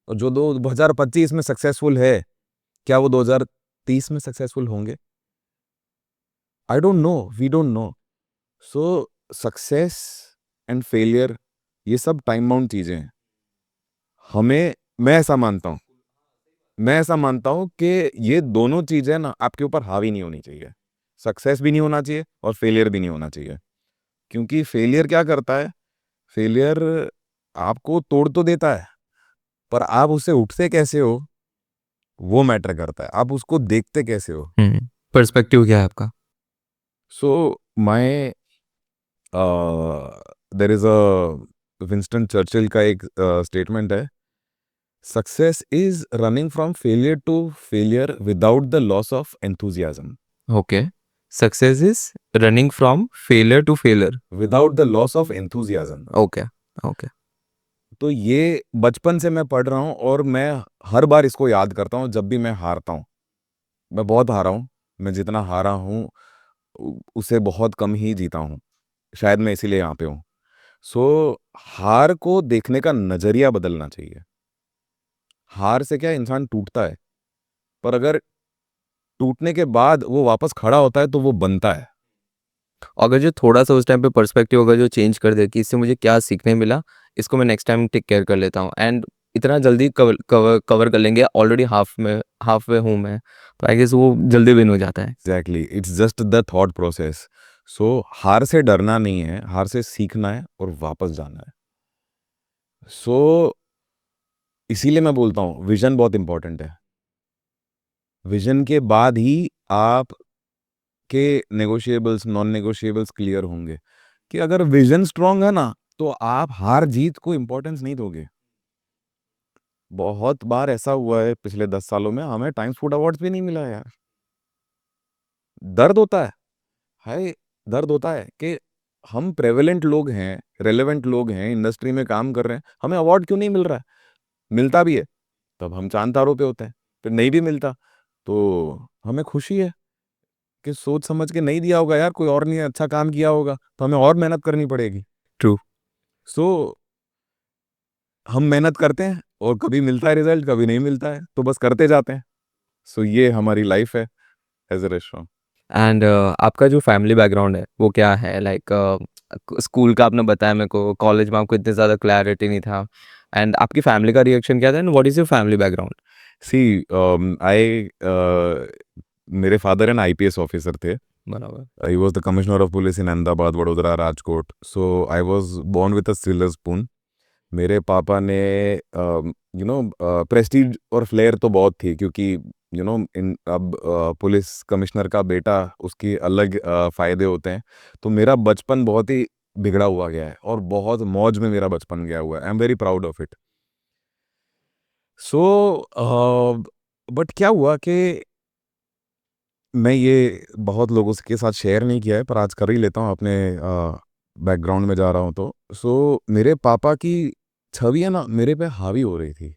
और जो 2025 में सक्सेसफुल है, क्या वो 2030 में सक्सेसफुल होंगे? I don't know, we don't know. So success and failure, ये सब टाइम बाउंड चीज़ें हैं. मैं ऐसा मानता हूँ कि ये दोनों चीज़ें ना आपके ऊपर हावी नहीं होनी चाहिए. सक्सेस भी नहीं होना चाहिए और फेलियर भी नहीं होना चाहिए. क्योंकि फेलियर क्या करता है, फेलियर आपको तोड़ तो देता है, पर आप उससे उठते कैसे हो, वो मैटर करता है. आप उसको देखते कैसे हो. पर्सपेक्टिव क्या है आपका? So my there is a Winston Churchill का एक स्टेटमेंट है, success is running from failure to failure without the loss of enthusiasm. Okay. Success is running from failure to failure. Without the loss of enthusiasm. Okay, okay. तो ये बचपन से मैं पढ़ रहा हूँ और मैं हर बार इसको याद करता हूँ जब भी मैं हारता हूँ। मैं बहुत हारा हूँ, मैं जितना हारा हूँ उससे बहुत कम ही जीता हूँ। शायद मैं इसीलिए यहाँ पे हूँ। सो हार को देखने का नजरिया बदलना चाहिए। हार से क्या इंसान टूटता है, पर अगर टूटने के बाद वो वापस खड़ा होता है तो वो बनता है। अगर जो थोड़ा-सा उस टाइम पे पर्सपेक्टिव अगर जो चेंज कर दे कि इससे मुझे क्या सीखने मिला, इसको मैं नेक्स्ट टाइम टेक केयर कर लेता हूँ एंड इतना जल्दी कवर कर लेंगे, ऑलरेडी हाफ वे हूँ मैं, तो आई गेस वो जल्दी विन हो जाता है। Exactly, it's just the thought process. So हार से डरना नहीं है, हार से सीखना है और वापस जाना है। सो इसीलिए मैं बोलता हूँ विजन बहुत इंपॉर्टेंट है। विजन के बाद ही आप के नेगोशिएबल्स नॉन नेगोशिएबल्स क्लियर होंगे। कि अगर विजन स्ट्रांग है ना, तो आप हार जीत को इंपॉर्टेंस नहीं दोगे। बहुत बार ऐसा हुआ है पिछले 10 सालों में, हमें टाइम्स फूड अवार्ड्स भी नहीं मिला है यार। दर्द होता है, दर्द होता है कि हम प्रेवलेंट लोग हैं, रेलेवेंट लोग हैं, इंडस्ट्री में काम कर रहे हैं, हमें अवार्ड क्यों नहीं मिल रहा है। मिलता भी है तब हम चांद तारों पे होते हैं, फिर नहीं भी मिलता तो हमें खुशी है कि सोच समझ के नहीं दिया होगा यार, कोई और नहीं अच्छा काम किया होगा तो हमें और मेहनत करनी पड़ेगी। ट्रू। सो हम मेहनत करते हैं और कभी मिलता है रिजल्ट, कभी नहीं मिलता है, तो बस करते जाते हैं। सो ये हमारी लाइफ है एज ए रेस्टोरेंट। एंड आपका जो फैमिली बैकग्राउंड है वो क्या है? लाइक स्कूल का आपने बताया मेरे को, कॉलेज में आपको इतनी ज़्यादा क्लैरिटी नहीं था एंड आपकी फैमिली का रिएक्शन क्या था and what is your family background? See I मेरे फादर एन आईपीएस ऑफिसर थे। बराबर। He was the commissioner of police in Ahmedabad, Vadodara, Rajkot. So I was born with a silver spoon. मेरे पापा ने प्रेस्टीज और फ्लेयर तो बहुत थी, क्योंकि इन अब पुलिस कमिश्नर का बेटा, उसकी अलग फायदे होते हैं। तो मेरा बचपन बहुत ही बिगड़ा हुआ गया है और बहुत मौज में मेरा बचपन गया हुआ है। I am very proud of it. So but क्या हुआ कि मैं ये बहुत लोगों के साथ शेयर नहीं किया है, पर आज कर ही लेता हूँ, अपने बैकग्राउंड में जा रहा हूँ तो। सो मेरे पापा की छवि है ना मेरे पे हावी हो रही थी,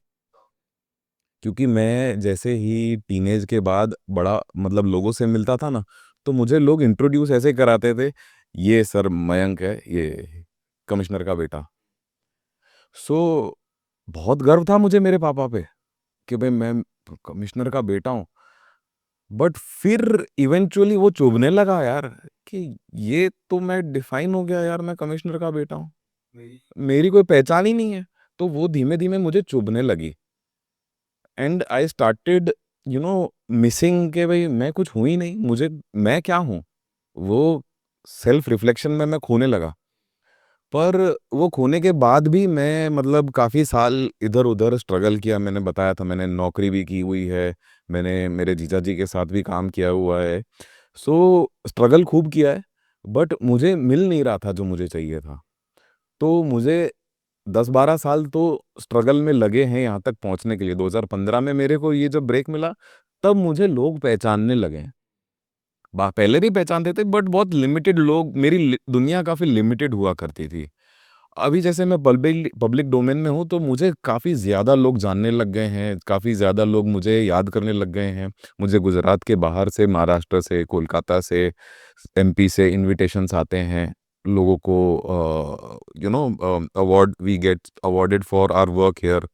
क्योंकि मैं जैसे ही टीनेज के बाद बड़ा मतलब लोगों से मिलता था ना, तो मुझे लोग इंट्रोड्यूस ऐसे कराते थे, ये सर मयंक है, ये कमिश्नर का बेटा। सो बहुत गर्व था मुझे मेरे पापा पे कि भाई मैं कमिश्नर का बेटा हूँ। बट फिर इवेंचुअली वो चुभने लगा यार, कि ये तो मैं डिफाइन हो गया यार, मैं कमिश्नर का बेटा हूँ, मेरी कोई पहचान ही नहीं है। तो वो धीमे धीमे मुझे चुभने लगी एंड आई स्टार्टेड मिसिंग के भाई मैं कुछ हूँ ही नहीं, मुझे मैं क्या हूँ। वो सेल्फ रिफ्लेक्शन में मैं खोने लगा। पर वो खोने के बाद भी मैं मतलब काफ़ी साल इधर उधर स्ट्रगल किया। मैंने बताया था मैंने नौकरी भी की हुई है, मैंने मेरे जीजा जी के साथ भी काम किया हुआ है। सो स्ट्रगल खूब किया है, बट मुझे मिल नहीं रहा था जो मुझे चाहिए था। तो मुझे 10-12 साल तो स्ट्रगल में लगे हैं यहाँ तक पहुँचने के लिए। 2015 में मेरे को ये जब ब्रेक मिला, तब मुझे लोग पहचानने लगे। पहले भी पहचानते थे, बट बहुत लिमिटेड लोग, मेरी दुनिया काफ़ी लिमिटेड हुआ करती थी। अभी जैसे मैं पब्लिक पब्लिक डोमेन में हूँ, तो मुझे काफ़ी ज़्यादा लोग जानने लग गए हैं, काफ़ी ज़्यादा लोग मुझे याद करने लग गए हैं। मुझे गुजरात के बाहर से, महाराष्ट्र से, कोलकाता से, एमपी से इनविटेशंस आते हैं। लोगों को award we get awarded for our work here.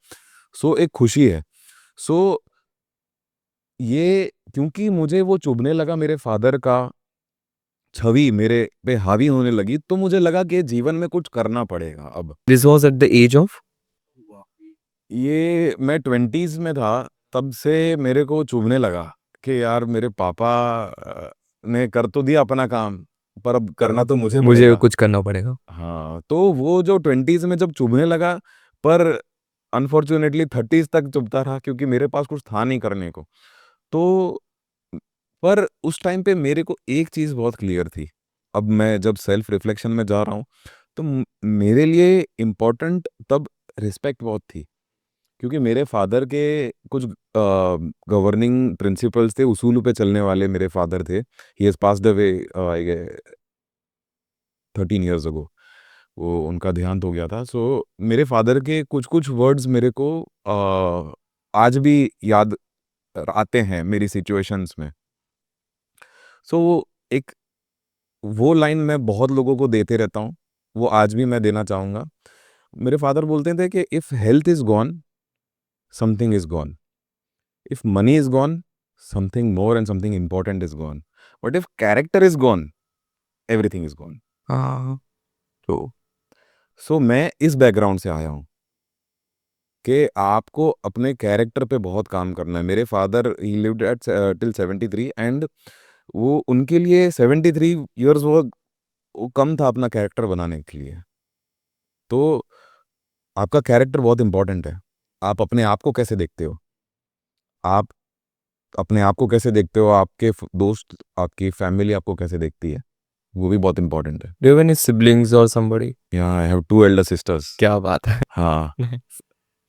So एक खुशी है। सो ये क्योंकि मुझे वो चुभने लगा, मेरे फादर का छवि मेरे पे हावी होने लगी, तो मुझे लगा कि जीवन में कुछ करना पड़ेगा अब। This was at the age of? ये मैं 20s में था, तब से मेरे को चुभने लगा कि यार मेरे पापा ने कर तो दिया अपना काम, पर अब करना तो मुझे मुझे पड़ेगा। कुछ करना पड़ेगा। हाँ, तो वो जो 20s में जब चुभने लगा, पर अनफॉर्चुनेटली 30s तक चुभता रहा, क्योंकि मेरे पास कुछ था नहीं करने को। तो पर उस टाइम पे मेरे को एक चीज़ बहुत क्लियर थी। अब मैं जब सेल्फ रिफ्लेक्शन में जा रहा हूँ, तो मेरे लिए इम्पोर्टेंट तब रिस्पेक्ट बहुत थी। क्योंकि मेरे फादर के कुछ गवर्निंग प्रिंसिपल्स थे, उसूलों पे चलने वाले मेरे फादर थे। He has passed away 13 years ago. वो उनका देहांत हो गया था। सो मेरे फादर के कुछ-कुछ वर्ड्स मेरे को आज भी याद आते हैं मेरी सिचुएशंस में। सो एक वो लाइन मैं बहुत लोगों को देते रहता हूँ, वो आज भी मैं देना चाहूँगा। मेरे फादर बोलते थे कि if health is gone, something is gone. If money is gone, something more and something important is gone. But if character is gone, everything is gone. हाँ, तो सो मैं इस बैकग्राउंड से आया हूँ कि आपको अपने कैरेक्टर पे बहुत काम करना है। मेरे father he lived eight till 73 and वो उनके लिए 73 इयर्स वो कम था अपना कैरेक्टर बनाने के लिए। तो आपका कैरेक्टर बहुत इंपॉर्टेंट है। आप अपने आप को कैसे देखते हो? आप अपने आप को कैसे देखते हो? आपके दोस्त, आपकी फैमिली आपको कैसे देखती है? वो भी बहुत इंपॉर्टेंट है। Do you have any siblings और समबडी? या आई हैव 2 एल्डर सिस्टर्स। क्या बात है। हाँ,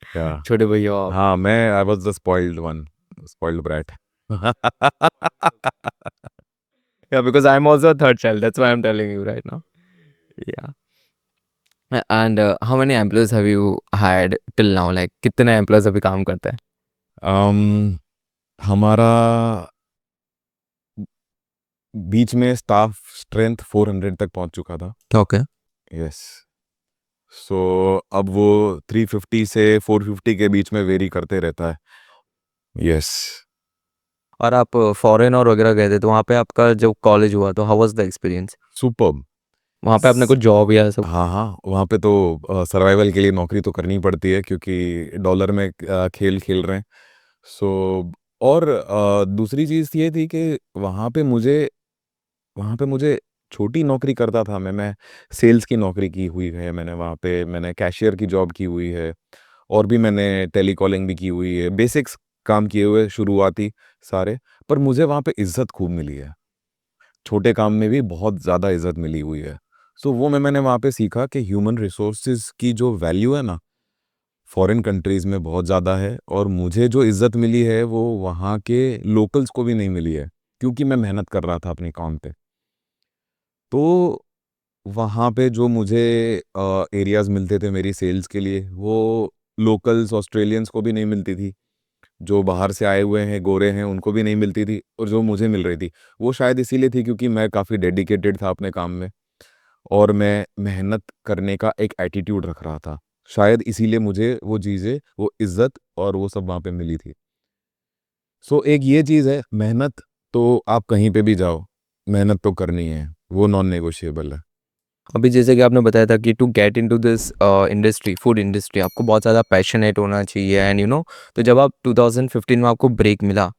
या छोटे भैया हो आप। हाँ, मैं I was the spoiled one, spoiled brat. Yeah, because I'm also a third child. That's why I'm telling you right now. Yeah. And how many employees have you hired till now? Like कितने employees अभी काम करते हैं? हमारा बीच में स्टाफ स्ट्रेंथ 400 तक पहुंच चुका था। Okay. यस। सो अब वो 350 से 450 के बीच में वेरी करते रहता है। यस। और आप फॉरेन और वगैरह गए थे तो वहाँ पे आपका जो कॉलेज हुआ तो how was the experience? Superb. वहाँ पे आपने कुछ जॉब या सब? हाँ हाँ, वहाँ पे तो सर्वाइवल के लिए नौकरी तो करनी पड़ती है क्योंकि डॉलर में खेल खेल रहे हैं। सो और दूसरी चीज़ ये थी कि वहाँ पे मुझे छोटी नौकरी करता था मैं सेल्स की नौकरी की हुई है मैंने वहाँ पे, मैंने कैशियर की जॉब की हुई है और भी मैंने टेलीकॉलिंग भी की हुई है, बेसिक्स काम किए हुए शुरुआती सारे। पर मुझे वहाँ पे इज़्ज़त खूब मिली है, छोटे काम में भी बहुत ज़्यादा इज़्ज़त मिली हुई है। सो वो मैंने वहाँ पे सीखा कि ह्यूमन रिसोर्सेज़ की जो वैल्यू है ना, फॉरेन कंट्रीज़ में बहुत ज़्यादा है और मुझे जो इज़्ज़त मिली है वो वहाँ के लोकल्स को भी नहीं मिली है, क्योंकि मैं मेहनत कर रहा था अपने काम पे। तो वहाँ पे जो मुझे एरियाज़ मिलते थे मेरी सेल्स के लिए, वो लोकल्स ऑस्ट्रेलियंस को भी नहीं मिलती थी। जो बाहर से आए हुए हैं, गोरे हैं, उनको भी नहीं मिलती थी और जो मुझे मिल रही थी, वो शायद इसीलिए थी क्योंकि मैं काफ़ी डेडिकेटेड था अपने काम में और मैं मेहनत करने का एक एटीट्यूड रख रहा था। शायद इसीलिए मुझे वो चीज़ें, वो इज़्ज़त और वो सब वहाँ पे मिली थी। सो एक ये चीज़ है, मेहनत तो आप कहीं पे भी जाओ, मेहनत तो करनी है, वो नॉन नेगोशिएबल है। अभी जैसे कि आपने बताया था कि to get into this industry, food industry, आपको बहुत ज़्यादा पैशनेट होना चाहिए एंड तो जब आप 2015 में आपको ब्रेक मिला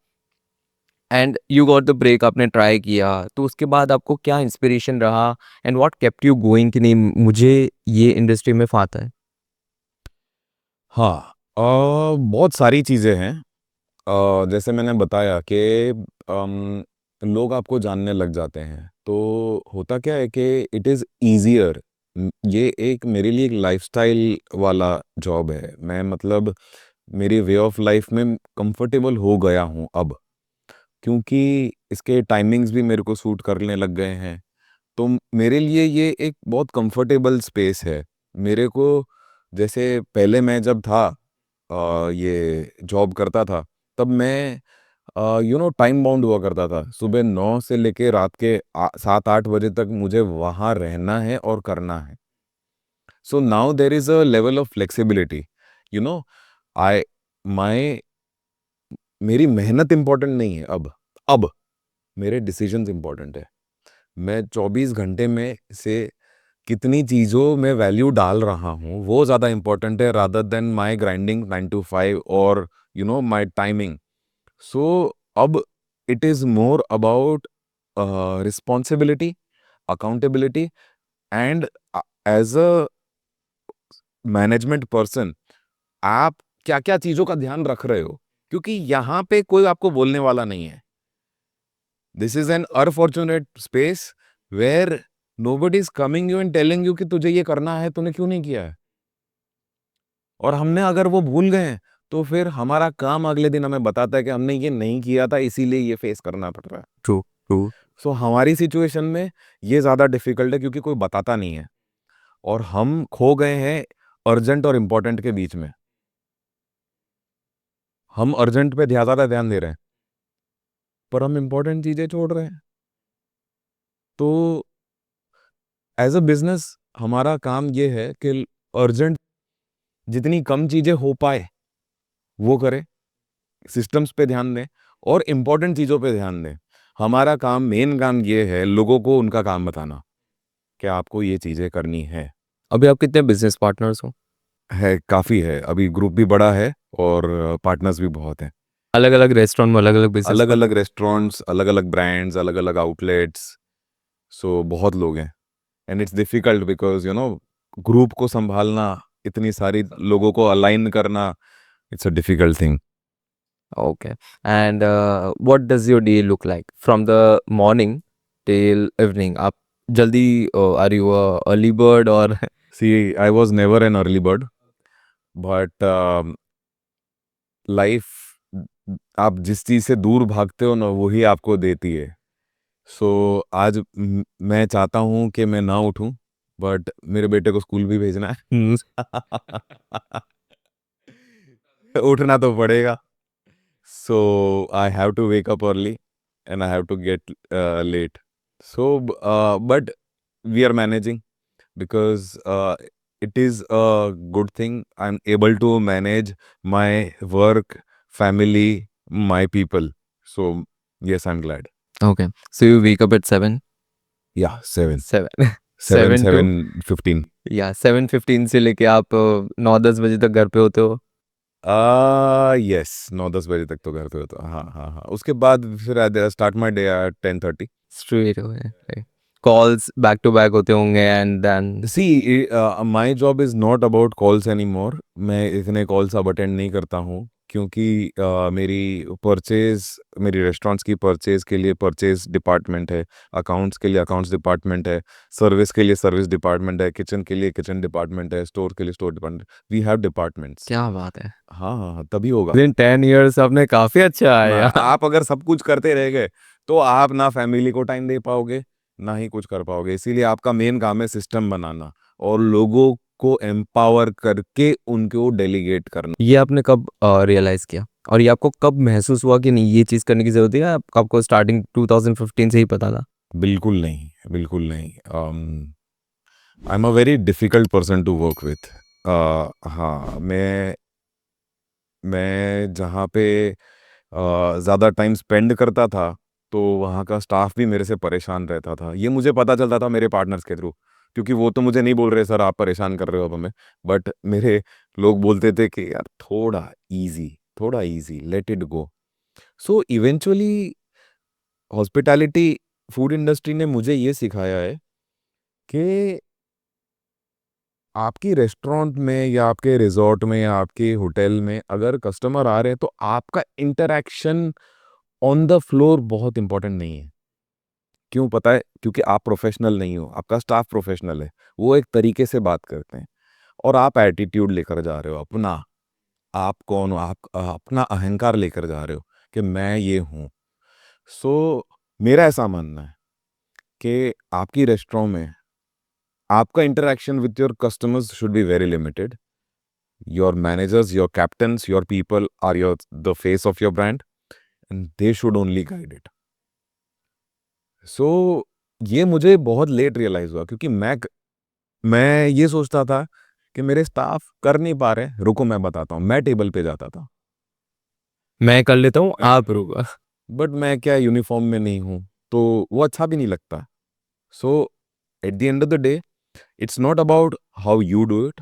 and you got the break, आपने ट्राई किया, तो उसके बाद आपको क्या इंस्पिरेशन रहा and what kept you going कि नहीं मुझे ये इंडस्ट्री में फाता है? हाँ, बहुत सारी चीज़ें हैं। जैसे मैंने बताया कि लोग आपको जानने लग जाते हैं, तो होता क्या है कि इट इज़ ईज़ियर। ये एक मेरे लिए एक लाइफ़स्टाइल वाला जॉब है। मैं मतलब मेरी वे ऑफ लाइफ़ में कंफर्टेबल हो गया हूँ अब, क्योंकि इसके टाइमिंग्स भी मेरे को सूट करने लग गए हैं। तो मेरे लिए ये एक बहुत कंफर्टेबल स्पेस है। मेरे को जैसे पहले मैं जब था ये जॉब करता था, तब मैं टाइम बाउंड हुआ करता था। सुबह 9 से लेके रात के 7-8 बजे तक मुझे वहाँ रहना है और करना है। So now there is a level of flexibility, you know I my मेरी मेहनत इम्पोर्टेंट नहीं है अब मेरे डिसीजंस इम्पोर्टेंट है। मैं 24 घंटे में से कितनी चीज़ों में वैल्यू डाल रहा हूँ, वो ज़्यादा इम्पोर्टेंट है rather than my grinding 9 to 5 और माय टाइमिंग। सो अब it is more about responsibility, accountability and as a management person आप क्या-क्या चीज़ों का ध्यान रख रहे हो? क्योंकि यहाँ पे कोई आपको बोलने वाला नहीं है। This is an unfortunate space where nobody is coming you and telling you कि तुझे ये करना है, तूने क्यों नहीं किया है? और हमने अगर वो भूल गए हैं, तो फिर हमारा काम अगले दिन हमें बताता है कि हमने ये नहीं किया था, इसीलिए ये फेस करना पड़ रहा है। True, true. सो हमारी सिचुएशन में ये ज़्यादा डिफ़िकल्ट है क्योंकि कोई बताता नहीं है और हम खो गए हैं अर्जेंट और इम्पोर्टेंट के बीच में। हम अर्जेंट पे ज़्यादा ध्यान दे रहे हैं, पर हम इम्पोर्टेंट चीज़ें छोड़ रहे हैं। तो एज़ अ बिज़नेस हमारा काम ये है कि अर्जेंट जितनी कम चीज़ें हो पाए, वो करें, सिस्टम्स पे ध्यान दें और इम्पोर्टेंट चीज़ों पे ध्यान दें। हमारा काम, मेन काम ये है लोगों को उनका काम बताना कि आपको ये चीज़ें करनी है। अभी आप कितने बिज़नेस पार्टनर्स हो? काफ़ी है, अभी ग्रुप भी बड़ा है और पार्टनर्स भी बहुत हैं। अलग-अलग रेस्टोरेंट में अलग-अलग बिज़नेस अलग-अलग रेस्टोरेंट्स, अलग-अलग ब्रांड्स, अलग-अलग आउटलेट्स, सो बहुत लोग हैं and it's difficult because group को सँभालना, इतनी सारी लोगों को अलाइन करना, it's a difficult thing. Okay. And what does your day look like from the morning till evening? आप जल्दी are you a early bird or See, I was never an early bird, but life आप जिस चीज़ से दूर भागते हो ना, वही आपको देती है। सो आज मैं चाहता हूँ कि मैं ना उठूँ, बट मेरे बेटे को स्कूल भी भेजना है। उठना तो पड़ेगा। So I have to wake up early and I have to get late. So but we are managing because it is a good thing. I'm able to manage my work, family, my people. So yes, I'm glad. Okay. So you wake up at 7? Yeah, 7, 7 7, 7 to 7:15. या 7:15 से लेके आप 9-10 बजे तक घर पे होते हो? यस 9-10 बजे तक तो घर पे होता हूँ। हाँ हाँ हाँ, उसके बाद फिर I start my day at 10:30। Straight away, right. Calls back to back होते होंगे and then see my job is not about calls any more. मैं इतने कॉल्स अब अटेंड नहीं करता हूँ क्योंकि मेरी रेस्टोरेंट्स की परचेज के लिए परचेज डिपार्टमेंट है, अकाउंट्स के लिए अकाउंट्स डिपार्टमेंट है, सर्विस के लिए सर्विस डिपार्टमेंट है, किचन के लिए किचन डिपार्टमेंट है, स्टोर के लिए store department. We have departments. क्या बात है। हाँ हाँ हाँ, तभी होगा। विदिन 10 इयर्स आपने काफ़ी अच्छा ना आया। आप अगर सब कुछ करते रह गए तो आप ना फैमिली को टाइम दे पाओगे, ना ही कुछ कर पाओगे। इसीलिए आपका मेन काम है सिस्टम बनाना और लोगों को एम्पावर करके उनको डेलीगेट करना। ये आपने कब रियलाइज़ किया? और ये आपको कब महसूस हुआ कि नहीं ये चीज़ करने की ज़रूरत है या आपको स्टार्टिंग 2015 से ही पता था? बिल्कुल नहीं, बिल्कुल नहीं। I am a very difficult person to work with. हाँ, मैं जहाँ पे ज़्यादा टाइम स्पेंड करता था, तो वहाँ का स्टाफ भी मेरे से परेशान रहता था। ये मुझे पता चलता था मेरे पार्टनर्स के थ्रू, क्योंकि वो तो मुझे नहीं बोल रहे सर आप परेशान कर रहे हो अब हमें, बट मेरे लोग बोलते थे कि यार थोड़ा easy, let it go. So eventually hospitality food industry ने मुझे ये सिखाया है कि आपकी रेस्टोरेंट में या आपके रिज़ॉर्ट में या आपके होटल में अगर कस्टमर आ रहे हैं, तो आपका इंटरैक्शन ऑन द फ्लोर बहुत इम्पोर्टेंट नहीं है। क्यों पता है? क्योंकि आप प्रोफ़ेशनल नहीं हो, आपका स्टाफ प्रोफ़ेशनल है। वो एक तरीके से बात करते हैं और आप एटीट्यूड लेकर जा रहे हो अपना। आप कौन हो? आप अपना अहंकार लेकर जा रहे हो कि मैं ये हूँ। सो मेरा ऐसा मानना है कि आपकी रेस्टोरेंट में आपका interaction with your customers should be very limited. Your managers, your captains, your people are the face of your brand and they should only guide it. So ये मुझे बहुत लेट रियलाइज हुआ क्योंकि मैं ये सोचता था कि मेरे स्टाफ कर नहीं पा रहे, रुको मैं बताता हूँ, मैं टेबल पे जाता था। मैं कर लेता हूँ, आप रुको। बट मैं क्या यूनिफॉर्म में नहीं हूँ, तो वो अच्छा भी नहीं लगता। So at the end of the day it's not about how you do it,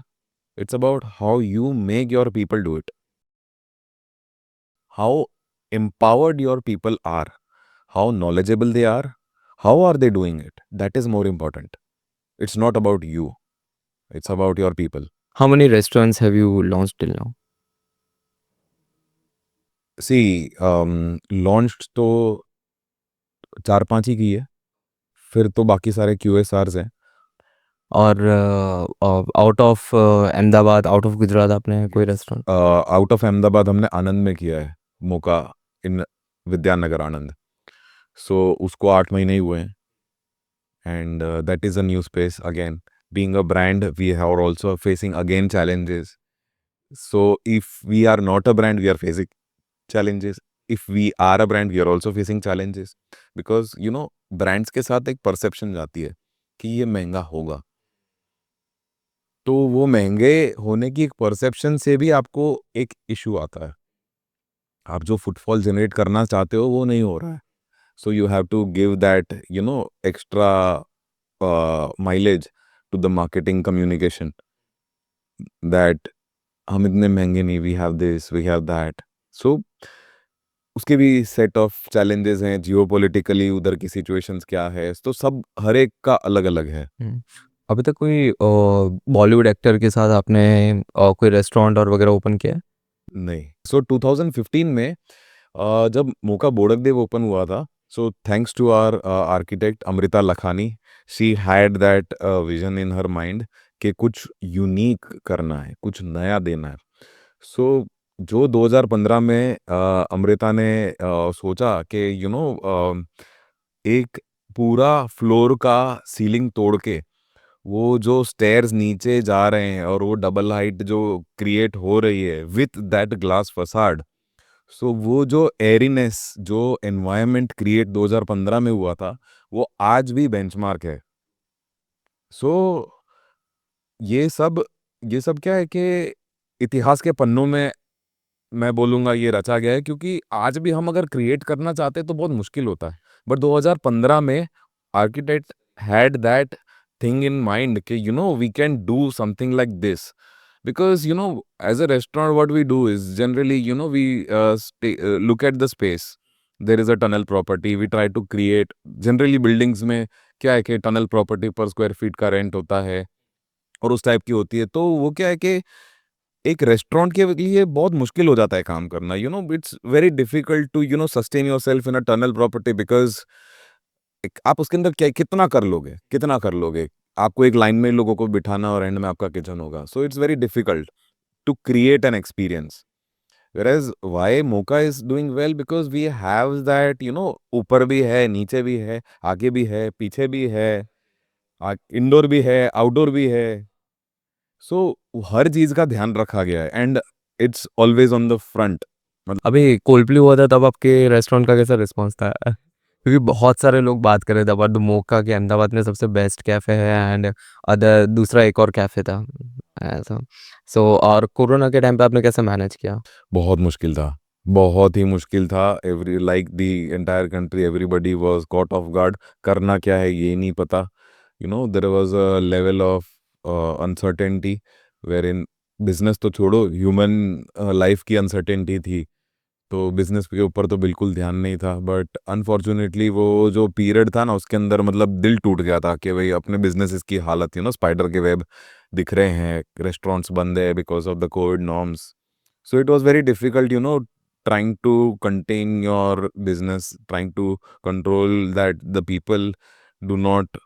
it's about how you make your people do it, how empowered your people are, how knowledgeable they are, how are they doing it. That is more important. It's not about you, it's about your people. How many restaurants have you launched till now? See, launched तो 4-5 ही की है, फिर तो बाकी सारे QSRs हैं। और out of Ahmedabad, out of Gujarat आपने कोई रेस्टोरेंट? आउट ऑफ अहमदाबाद हमने आनंद में किया है, मोका इन विद्यानगर आनंद। सो उसको 8 महीने ही हुए हैं, and that is a new space again. Being a brand we are also facing again challenges. So if we are not a brand, we are facing challenges. If we are a brand, we are also facing challenges. Because brands के साथ एक perception जाती है कि ये महंगा होगा, तो वो महंगे होने की एक परसेप्शन से भी आपको एक इशू आता है। आप जो फुटफॉल जनरेट करना चाहते हो वो नहीं हो रहा है, so you have to give that extra mileage to the marketing communication, that हम इतने महंगे नहीं, we have this, we have that. So उसके भी सेट ऑफ चैलेंजेस हैं, जियोपॉलिटिकली उधर की सिचुएशंस क्या है, तो सब हर एक का अलग अलग है। अभी तक कोई बॉलीवुड एक्टर के साथ आपने कोई रेस्टोरेंट और वगैरह ओपन किया है? नहीं। सो 2015 में जब मोका बोडकदेव ओपन हुआ था, so thanks to our architect Amrita Lakhani, she had that vision in her mind कि कुछ यूनिक करना है, कुछ नया देना है। सो जो 2015 में अमृता ने सोचा कि एक पूरा फ्लोर का सीलिंग तोड़ के वो जो स्टेयर्स नीचे जा रहे हैं और वो डबल हाइट जो क्रिएट हो रही है विथ दैट ग्लास फसाड, सो वो जो एरीनेस, जो एनवायरनमेंट क्रिएट 2015 में हुआ था, वो आज भी बेंचमार्क है। सो ये सब ये सब क्या है कि इतिहास के पन्नों में मैं बोलूँगा ये रचा गया है, क्योंकि आज भी हम अगर क्रिएट करना चाहते हैं तो बहुत मुश्किल होता है। बट 2015 में architect had that thing in mind कि we can do something like this. Because as a restaurant, what we do is generally we look at the space. There is a tunnel property, we try to create generally buildings में क्या है कि tunnel property पर स्क्वायर फीट का रेंट होता है और उस टाइप की होती है, तो वो क्या है कि एक रेस्टोरेंट के लिए बहुत मुश्किल हो जाता है काम करना। It's very difficult to sustain yourself in a tunnel property, because आप उसके अंदर क्या कितना कर लोगे, कितना कर लोगे। आपको एक लाइन में लोगों को बिठाना और एंड में आपका किचन होगा, so it's very difficult to create an experience. Whereas why Mocha is doing well, because we have that ऊपर भी है, नीचे भी है, आगे भी है, पीछे भी है, इंडोर भी है, आउटडोर भी है। सो हर चीज का ध्यान रखा गया है, and it's always on the front. अभी कोल्डप्ले हुआ था तब आपके रेस्टोरेंट का कैसा रिस्पॉन्स था? क्योंकि बहुत सारे लोग बात कर रहे थे अबाउट द मोका कि अहमदाबाद में सबसे बेस्ट कैफ़े है, एंड अदर दूसरा एक और कैफ़े था ऐसा। सो और कोरोना के टाइम पे आपने कैसे मैनेज किया? बहुत मुश्किल था, बहुत ही मुश्किल था। Every like the entire country, everybody was caught off guard. करना क्या है ये नहीं पता। There was a level of uncertainty where in business तो छोड़ो, ह्यूमन लाइफ की अनसर्टेनिटी थी, तो बिजनेस के ऊपर तो बिल्कुल ध्यान नहीं था। बट अनफॉर्चुनेटली वो जो पीरियड था ना, उसके अंदर मतलब दिल टूट गया था कि भाई अपने बिजनेस की हालत स्पाइडर के वेब दिख रहे हैं, रेस्टोरेंट्स बंद है because of the Covid norms. So it was very difficult, trying to contain your business, trying to control that the people do not,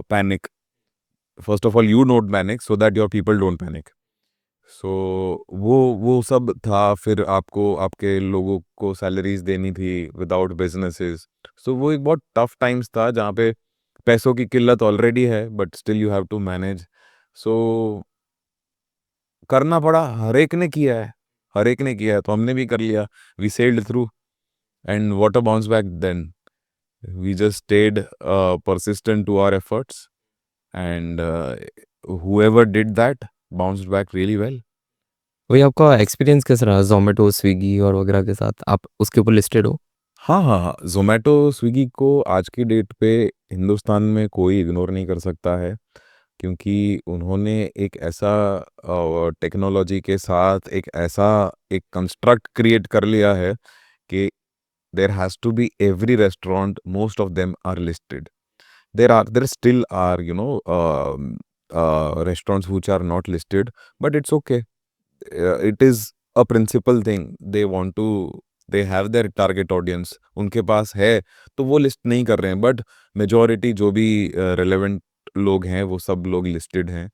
panic. First of all, you don't panic so that your people don't panic. So वो सब था। फिर आपको आपके लोगों को सैलरीज देनी थी विदाउट बिजनेसेस। सो वो एक बहुत टफ टाइम्स था जहाँ पे पैसों की किल्लत ऑलरेडी है, but still you have to manage. So करना पड़ा, हर एक ने किया है, हर एक ने किया है, तो हमने भी कर लिया। We sailed through, and what a bounce back then. We just stayed persistent to our efforts, and whoever did that bounced back really well. वही आपका एक्सपीरियंस कैसा रहा ज़ोमैटो, स्विगी और वगैरह के साथ? आप उसके ऊपर लिस्टेड हो? हाँ हाँ हाँ, जोमेटो स्विगी को आज की डेट पे हिंदुस्तान में कोई इग्नोर नहीं कर सकता है, क्योंकि उन्होंने एक ऐसा टेक्नोलॉजी के साथ एक ऐसा एक कंस्ट्रक्ट क्रिएट कर लिया है कि there has to be every restaurant, most of them are listed. There still are restaurants which are not listed, but it's okay. It is a principal thing. They have their target audience, उनके पास है तो वो लिस्ट नहीं कर रहे हैं, बट मेजॉरिटी जो भी relevant लोग हैं वो सब लोग लिस्टेड हैं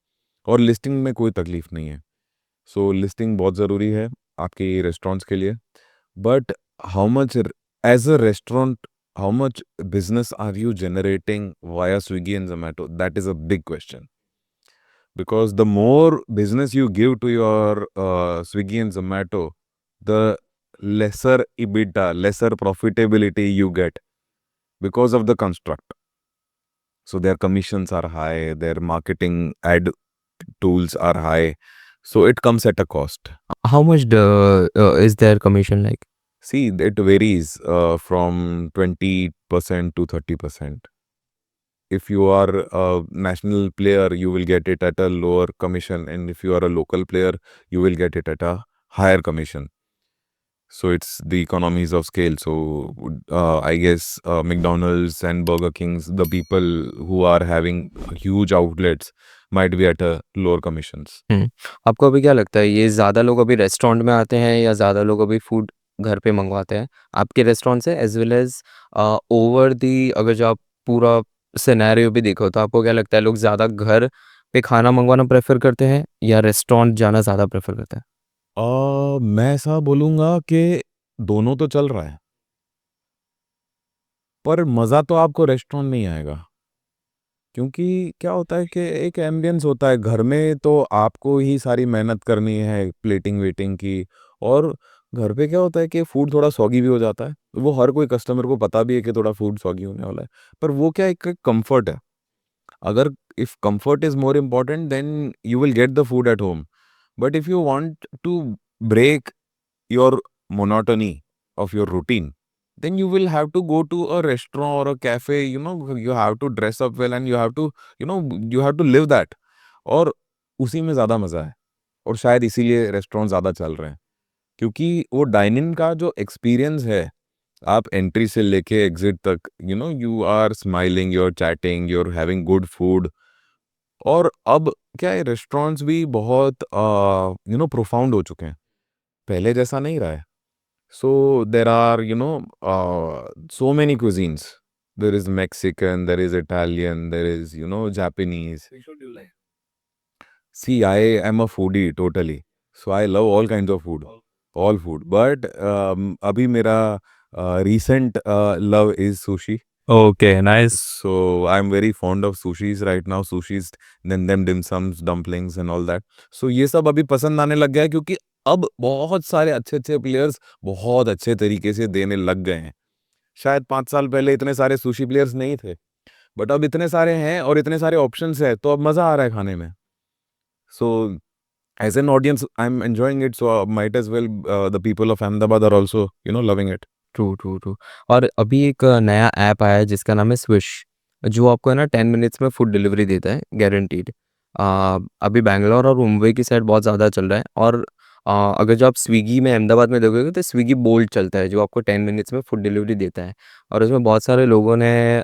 और लिस्टिंग में कोई तकलीफ नहीं है। सो लिस्टिंग बहुत ज़रूरी है आपके रेस्टोरेंट्स के लिए। But how much as a restaurant, how much business are you generating via Swiggy and Zomato? That is a big question. Because the more business you give to your Swiggy and Zomato, the lesser EBITDA, lesser profitability you get because of the construct. So their commissions are high, their marketing ad tools are high. So it comes at a cost. How much is their commission like? See, it varies from 20% to 30%. If you are a national player, you will get it at a lower commission, and if you are a local player, you will get it at a higher commission. So it's the economies of scale. So I guess McDonald's and Burger Kings, the people who are having huge outlets might be at a lower commissions. आपको अभी क्या लगता है, ये ज़्यादा लोग अभी रेस्टोरेंट में आते हैं या ज़्यादा लोग अभी फूड घर पे मंगवाते हैं आपके रेस्टोरेंट से, as well as over the, अगर जो आप पूरा सिनेरियो भी देखो तो आपको क्या लगता है, लोग ज़्यादा घर पे खाना मंगवाना प्रेफर करते हैं या रेस्टोरेंट जाना ज़्यादा प्रेफर करते हैं? मैं ऐसा बोलूँगा कि दोनों तो चल रहा है, पर मज़ा तो आपको रेस्टोरेंट में ही आएगा। क्योंकि क्या होता है कि एक एम्बियंस होता है घर में, तो आपको ही सारी मेहनत करनी है प्लेटिंग वेटिंग की। और घर पे क्या होता है कि फूड थोड़ा सॉगी भी हो जाता है, वो हर कोई कस्टमर को पता भी है कि थोड़ा फूड सॉगी होने वाला है। पर वो क्या, एक कंफर्ट है। अगर if comfort is more important then you will get the food at home. But if you want to break your monotony of your routine, then you will have to go to a restaurant or a cafe. You have to dress up well and you have to, you have to live that. और उसी में ज़्यादा मज़ा है, और शायद इसीलिए रेस्टोरेंट ज़्यादा चल रहे हैं, क्योंकि वो डाइन इन का जो एक्सपीरियंस है, आप एंट्री से लेके एग्जिट तक, you are smiling, you are chatting, you are having good food. और अब क्या है, रेस्टोरेंट्स भी बहुत प्रोफाउंड हो चुके हैं, पहले जैसा नहीं रहा है। So there are, so many cuisines. There is Mexican, there is Italian, there is, Japanese. Which one do you like? See, I am a foodie totally. So I love all kinds of food. All food. But abhi mera recent love is sushi. Okay, nice. So I'm very fond of sushis right now. Sushis, then them dim sums, dumplings and all that. So ये सब अभी पसंद आने लग गया है, क्योंकि अब बहुत सारे अच्छे अच्छे प्लेयर्स बहुत अच्छे तरीके से देने लग गए हैं। शायद 5 साल पहले इतने सारे सुशी प्लेयर्स नहीं थे, बट अब इतने सारे हैं और इतने सारे ऑप्शंस हैं, तो अब मज़ा आ रहा है खाने में। So as an audience I am enjoying it, so might as well the people of Ahmedabad are also loving it. True, true, true. और अभी एक नया ऐप आया है जिसका नाम है स्विश, जो आपको है ना 10 मिनट्स में फूड डिलीवरी देता है, गारंटीड। अभी बैंगलोर और मुंबई की साइड बहुत ज़्यादा चल रहा है। और अगर जो आप स्विगी में अहमदाबाद में देखोगे तो स्विगी बोल्ट चलता है, जो आपको 10 मिनट्स में फूड डिलीवरी देता है। और उसमें बहुत सारे लोगों ने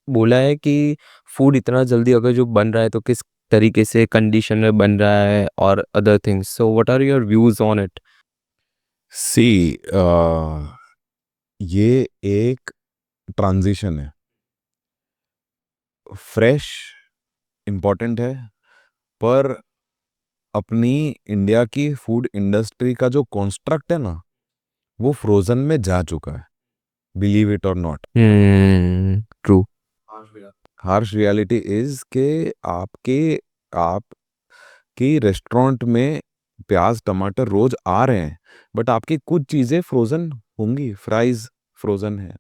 बोला है कि फूड इतना जल्दी अगर जो बन रहा है तो किस तरीके से कंडीशन में बन रहा है और other things. So what are your views on it? See, ये एक ट्रांजिशन है। फ्रेश इम्पोर्टेंट है, पर अपनी इंडिया की फूड इंडस्ट्री का जो कॉन्स्ट्रक्ट है ना, वो फ्रोजन में जा चुका है, बिलीव इट और not. True. Harsh reality is के आपकी रेस्टोरेंट में प्याज टमाटर रोज आ रहे हैं, बट आपकी कुछ चीज़ें फ्रोजन होंगी। फ्राइज फ्रोजन है,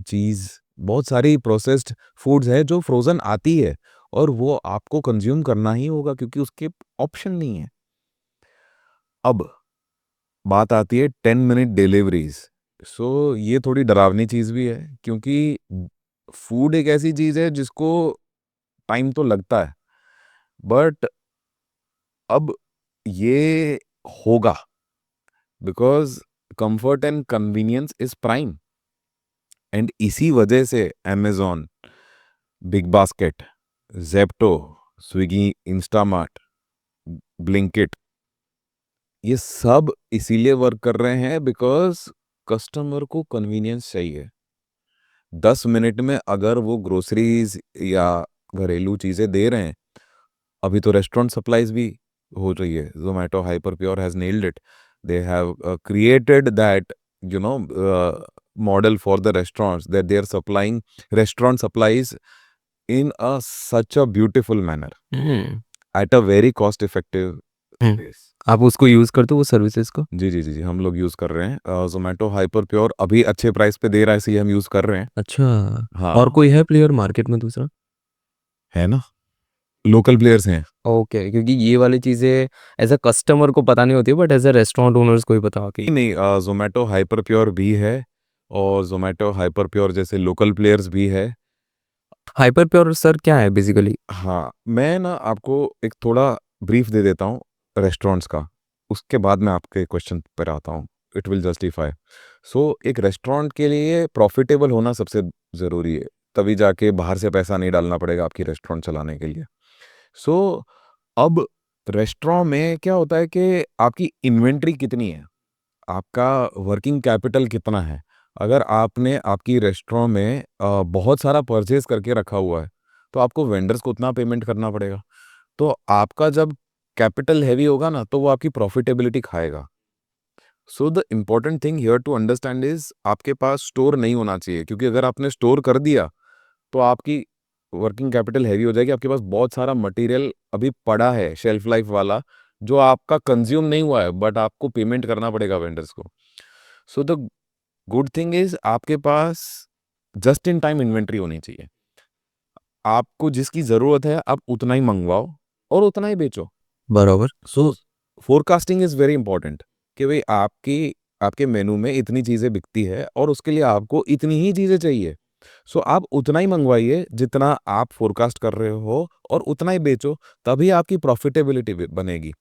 चीज़, बहुत सारी प्रोसेस्ड फूड्स है जो फ्रोजन आती है, और वो आपको कंज्यूम करना ही होगा क्योंकि उसके ऑप्शन नहीं है। अब बात आती है 10 मिनट डिलीवरीज। सो ये थोड़ी डरावनी चीज़ भी है, क्योंकि फूड एक ऐसी चीज़ है जिसको टाइम तो लगता है, बट अब ये होगा, because comfort and convenience is prime. And इसी वजह से Amazon, big basket, Zepto, Swiggy, Instamart, Blinkit, ये सब इसीलिए वर्क कर रहे हैं बिकॉज कस्टमर को कन्वीनियंस चाहिए। 10 मिनट में अगर वो ग्रोसरीज या घरेलू चीज़ें दे रहे हैं, अभी तो रेस्टोरेंट सप्लाईज भी हो रही है. Zomato Hyperpure has nailed it. They have created that, you know, model for the restaurants, that they are supplying restaurant supplies in a such a beautiful manner hmm, at a very cost effective hmm. place. आप उसको यूज़ करते हो वो सर्विसेज़ को? जी, हम लोग यूज़ कर रहे हैं. Zomato Hyperpure अभी अच्छे प्राइस पे दे रहा है, इसलिए हम यूज़ कर रहे हैं. अच्छा, और हाँ, कोई है प्लेयर मार्केट में दूसरा? है ना? लोकल प्लेयर्स हैं. ओके, क्योंकि ये वाली चीज़ें एज़ अ कस्टमर को पता नहीं होती है, but as a restaurant owners को ही पता होती है। नहीं, ज़ोमैटो हाइपरप्योर भी है और ज़ोमैटो हाइपरप्योर जैसे लोकल प्लेयर्स भी है. हाइपर प्योर सर क्या है बेसिकली? हाँ, मैं ना आपको एक थोड़ा ब्रीफ दे देता हूँ रेस्टोरेंट्स का, उसके बाद मैं आपके क्वेश्चन पर आता हूँ. It will justify. सो एक रेस्टोरेंट के लिए प्रॉफिटेबल होना सबसे ज़रूरी है, तभी जाके बाहर से पैसा नहीं डालना पड़ेगा आपकी रेस्टोरेंट चलाने के लिए. सो अब रेस्टोरेंट में क्या होता है कि आपकी इन्वेंट्री कितनी है, आपका वर्किंग कैपिटल कितना है. अगर आपने आपकी रेस्टोरेंट में बहुत सारा परचेज करके रखा हुआ है, तो आपको वेंडर्स को उतना पेमेंट करना पड़ेगा. तो आपका जब कैपिटल हैवी होगा ना, तो वो आपकी प्रॉफिटेबिलिटी खाएगा. So the important thing here to understand is आपके पास स्टोर नहीं होना चाहिए, क्योंकि अगर आपने स्टोर कर दिया तो आपकी वर्किंग कैपिटल हैवी हो जाएगी. आपके पास बहुत सारा मटेरियल अभी पड़ा है शेल्फ लाइफ वाला, जो आपका कंज्यूम नहीं हुआ है, बट आपको पेमेंट करना पड़ेगा वेंडर्स को. So the good thing is आपके पास जस्ट इन टाइम इन्वेंट्री होनी चाहिए. आपको जिसकी ज़रूरत है आप उतना ही मंगवाओ और उतना ही बेचो. बराबर। सो फोरकास्टिंग इज़ वेरी इंपॉर्टेंट कि भाई आपकी आपके मेनू में इतनी चीज़ें बिकती है और उसके लिए आपको इतनी ही चीज़ें चाहिए. सो आप उतना ही मंगवाइए जितना आप फोरकास्ट कर रहे हो और उतना ही बेचो, तभी आपकी प्रॉफिटेबिलिटी बनेगी.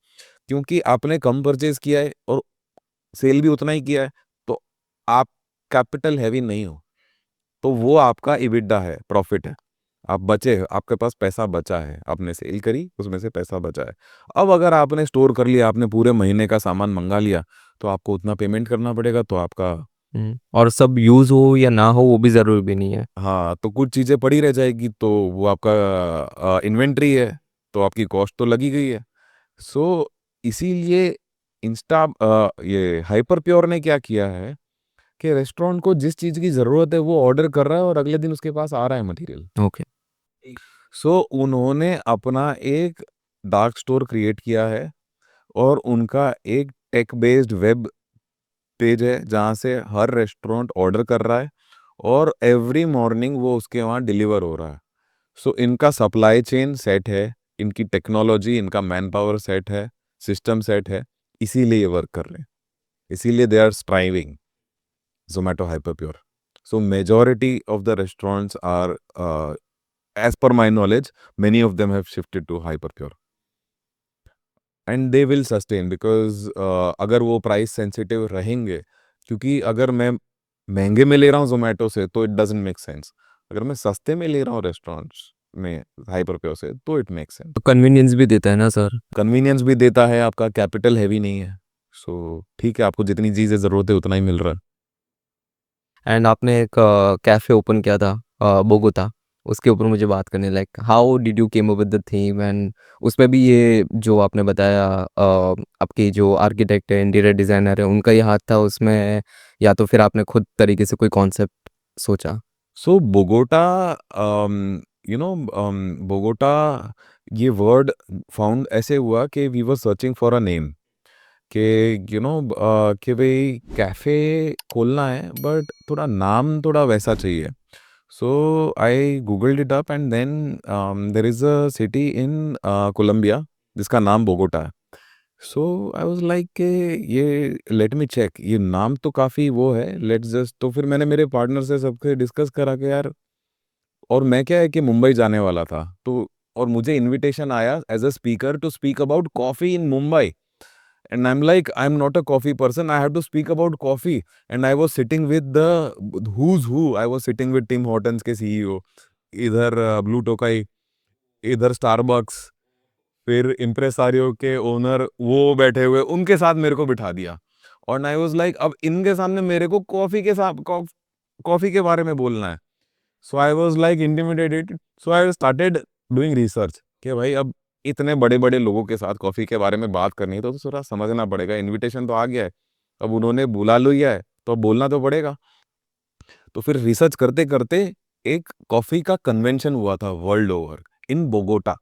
क्योंकि आपने कम परचेज किया है और सेल भी उतना ही किया है, तो आप कैपिटल हैवी नहीं हो, तो वो आपका इबिडा है, प्रॉफिट है. आप बचे हो, आपके पास पैसा बचा है, आपने सेल करी, उसमें से पैसा बचा है. अब अगर आपने स्टोर कर लिया, आपने पूरे महीने का सामान मंगा लिया, तो आपको उतना पेमेंट करना पड़ेगा, तो आपका और सब यूज़ हो या ना हो वो भी ज़रूरी भी नहीं है। हाँ, तो कुछ चीज़ें पड़ी रह जाएगी, तो वो आपका इन्वेंट्री है, तो आपकी कॉस्ट तो लगी गई है. सो इसीलिए ये हाइपर प्योर ने क्या किया है कि रेस्टोरेंट को जिस चीज़ की ज़रूरत है वो ऑर्डर कर रहा है और अगले दिन उसके पास आ रहा है मटेरियल. ओके। सो उन्होंने अपना एक डार्क स्टोर क्रिएट किया है और उनका एक टेक बेस्ड वेब पेज है, जहाँ से हर रेस्टोरेंट ऑर्डर कर रहा है और एवरी मॉर्निंग वो उसके वहाँ डिलीवर हो रहा है. सो इनका सप्लाई चेन सेट है, इनकी टेक्नोलॉजी, इनका मैन पावर सेट है, सिस्टम सेट है, इसीलिए ये वर्क कर रहे हैं. इसीलिए they are striving Zomato Hyperpure. So majority of the restaurants are, as per my knowledge, many of them have shifted to Hyperpure. And they will sustain because अगर वो प्राइस सेंसिटिव रहेंगे, क्योंकि अगर मैं महंगे में ले रहा हूँ जोमेटो से तो इट डजंट मेक सेंस. अगर मैं सस्ते में ले रहा हूँ रेस्टोरेंट्स में हाइपरप्योर से, तो इट मेक सेंस. तो कन्वीनियंस भी देता है ना सर? कन्वीनियंस भी देता है, आपका कैपिटल हैवी नहीं है. सो ठीक है, आपको जितनी चीज़ें ज़रूरत है उतना ही मिल रहा है. एंड आपने एक कैफ़े ओपन किया था बोगोता, उसके ऊपर मुझे बात करनी like how did you came up with the theme and उसमें भी ये जो आपने बताया आपके जो आर्किटेक्ट है, इंटीरियर डिज़ाइनर है, उनका ही हाथ था उसमें या तो फिर आपने खुद तरीके से कोई कॉन्सेप्ट सोचा? सो बोगोटा, बोगोटा, ये वर्ड फाउंड ऐसे हुआ कि we were searching for a name, कि कि भाई कैफ़े खोलना है बट थोड़ा नाम थोड़ा वैसा चाहिए. So I googled it up and then there is a city in Colombia जिसका नाम बोगोटा है. सो आई वाज लाइक कि ये लेट मी चेक, ये नाम तो काफ़ी वो है, लेट्स जस्ट. तो फिर मैंने मेरे पार्टनर से सबसे डिस्कस करा कि यार, और मैं क्या है कि मुंबई जाने वाला था, तो और मुझे इनविटेशन आया as a speaker to speak about coffee in Mumbai. And I'm like, I'm not a coffee person. I have to speak about coffee. And I was sitting with the who's who. I was sitting with Tim Hortons के CEO, इधर ब्लू टोकाई, इधर स्टारबक्स, फिर इम्प्रेसारियो के ओनर वो बैठे हुए, उनके साथ मेरे को बिठा दिया. और आई वाज लाइक, अब इनके सामने मेरे को कॉफ़ी के बारे में बोलना है. So I was like intimidated, so I started doing research कि भाई अब इतने बड़े बड़े लोगों के साथ कॉफी के बारे में बात करनी है तो थोड़ा समझना पड़ेगा, इनविटेशन तो आ गया है, अब उन्होंने बुला लिया है तो अब बोलना तो पड़ेगा। तो फिर रिसर्च करते करते एक कॉफी का कन्वेंशन हुआ था world over in Bogota.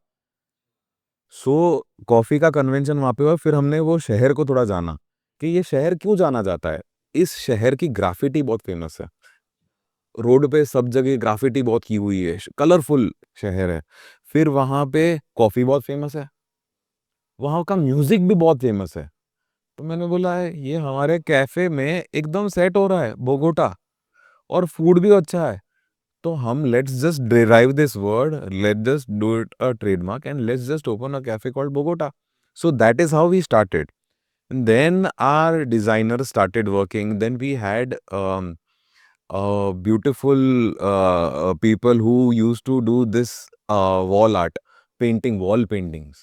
So coffee का कन्वेंशन वहां पे हुआ, फिर हमने वो शहर को थोड़ा जाना कि ये शहर क्यों जाना जाता है। इस शहर की ग्राफिटी बहुत फेमस है, रोड पे सब जगह ग्राफिटी बहुत की हुई है, कलरफुल शहर है। फिर वहां पे कॉफी बहुत फेमस है, वहां का म्यूजिक भी बहुत फेमस है। तो मैंने बोला है ये हमारे कैफे में एकदम सेट हो रहा है बोगोटा, और फूड भी अच्छा है। तो हम let's just derive this word, let's just do it a trademark and let's just open a cafe called Bogota. So that is how we started. Then our designer started working. Then we had beautiful people who used to do this wall art, painting, wall paintings.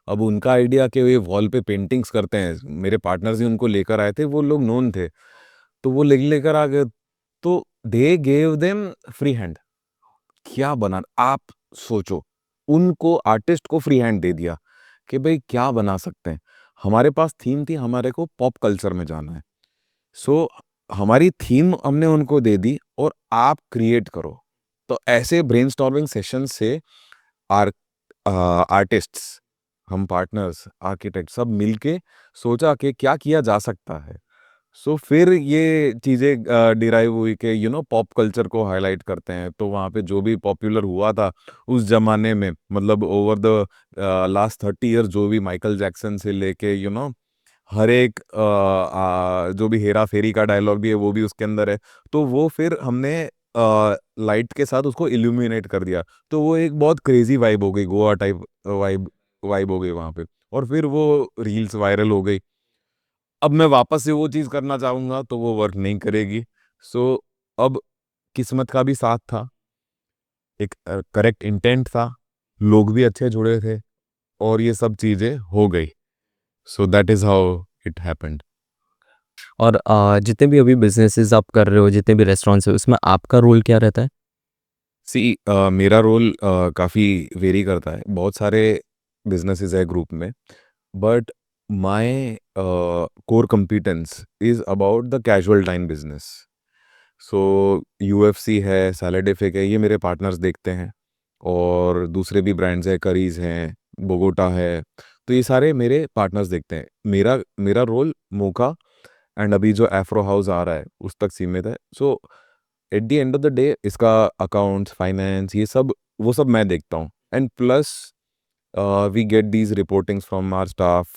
अब उनका आइडिया कि ये वॉल पे पेंटिंग्स करते हैं, मेरे पार्टनर्स ही उनको लेकर आए थे, वो लोग नोन थे, तो वो लेकर आ गए। तो they gave them free hand, क्या बना आप सोचो, उनको आर्टिस्ट को फ्री हैंड दे दिया कि भाई क्या बना सकते हैं। हमारे पास थीम थी, हमारे को पॉप कल्चर में जाना है। सो हमारी थीम हमने उनको दे दी और आप क्रिएट करो। तो ऐसे ब्रेनस्टॉर्मिंग सेशन से आर आर्टिस्ट्स, हम पार्टनर्स, आर्किटेक्ट सब मिलके सोचा कि क्या किया जा सकता है। सो फिर ये चीज़ें डिराइव हुई कि पॉप कल्चर को हाईलाइट करते हैं। तो वहाँ पे जो भी पॉपुलर हुआ था उस जमाने में, मतलब ओवर द लास्ट 30 ईयर, जो भी माइकल जैक्सन से लेके हर एक जो भी हेरा फेरी का डायलॉग भी है वो भी उसके अंदर है। तो वो फिर हमने लाइट के साथ उसको इल्यूमिनेट कर दिया, तो वो एक बहुत क्रेजी वाइब हो गई, गोवा टाइप वाइब वाइब हो गई वहाँ पे। और फिर वो रील्स वायरल हो गई। अब मैं वापस से वो चीज़ करना चाहूँगा तो वो वर्क नहीं करेगी। सो अब किस्मत का भी साथ था, एक करेक्ट इंटेंट था, लोग भी अच्छे जुड़े थे, और ये सब चीज़ें हो गई। सो that is how it happened. और जितने भी अभी बिजनेसेस आप कर रहे हो, जितने भी रेस्टोरेंट्स है, उसमें आपका रोल क्या रहता है? सी मेरा रोल काफ़ी वेरी करता है, बहुत सारे बिजनेसेस है ग्रुप में, but my core competence is about the casual dine business. So UFC है, सैलेडिफिक है, ये मेरे पार्टनर्स देखते हैं, और दूसरे भी ब्रांड्स हैं, करीज हैं, बोगोटा है, तो ये सारे मेरे पार्टनर्स देखते हैं। मेरा मेरा रोल मोका एंड अभी जो एफ्रो हाउस आ रहा है उस तक सीमित है। So at the end of the day इसका अकाउंट्स, फाइनेंस, ये सब वो सब मैं देखता हूँ। And plus we get these reportings from our staff,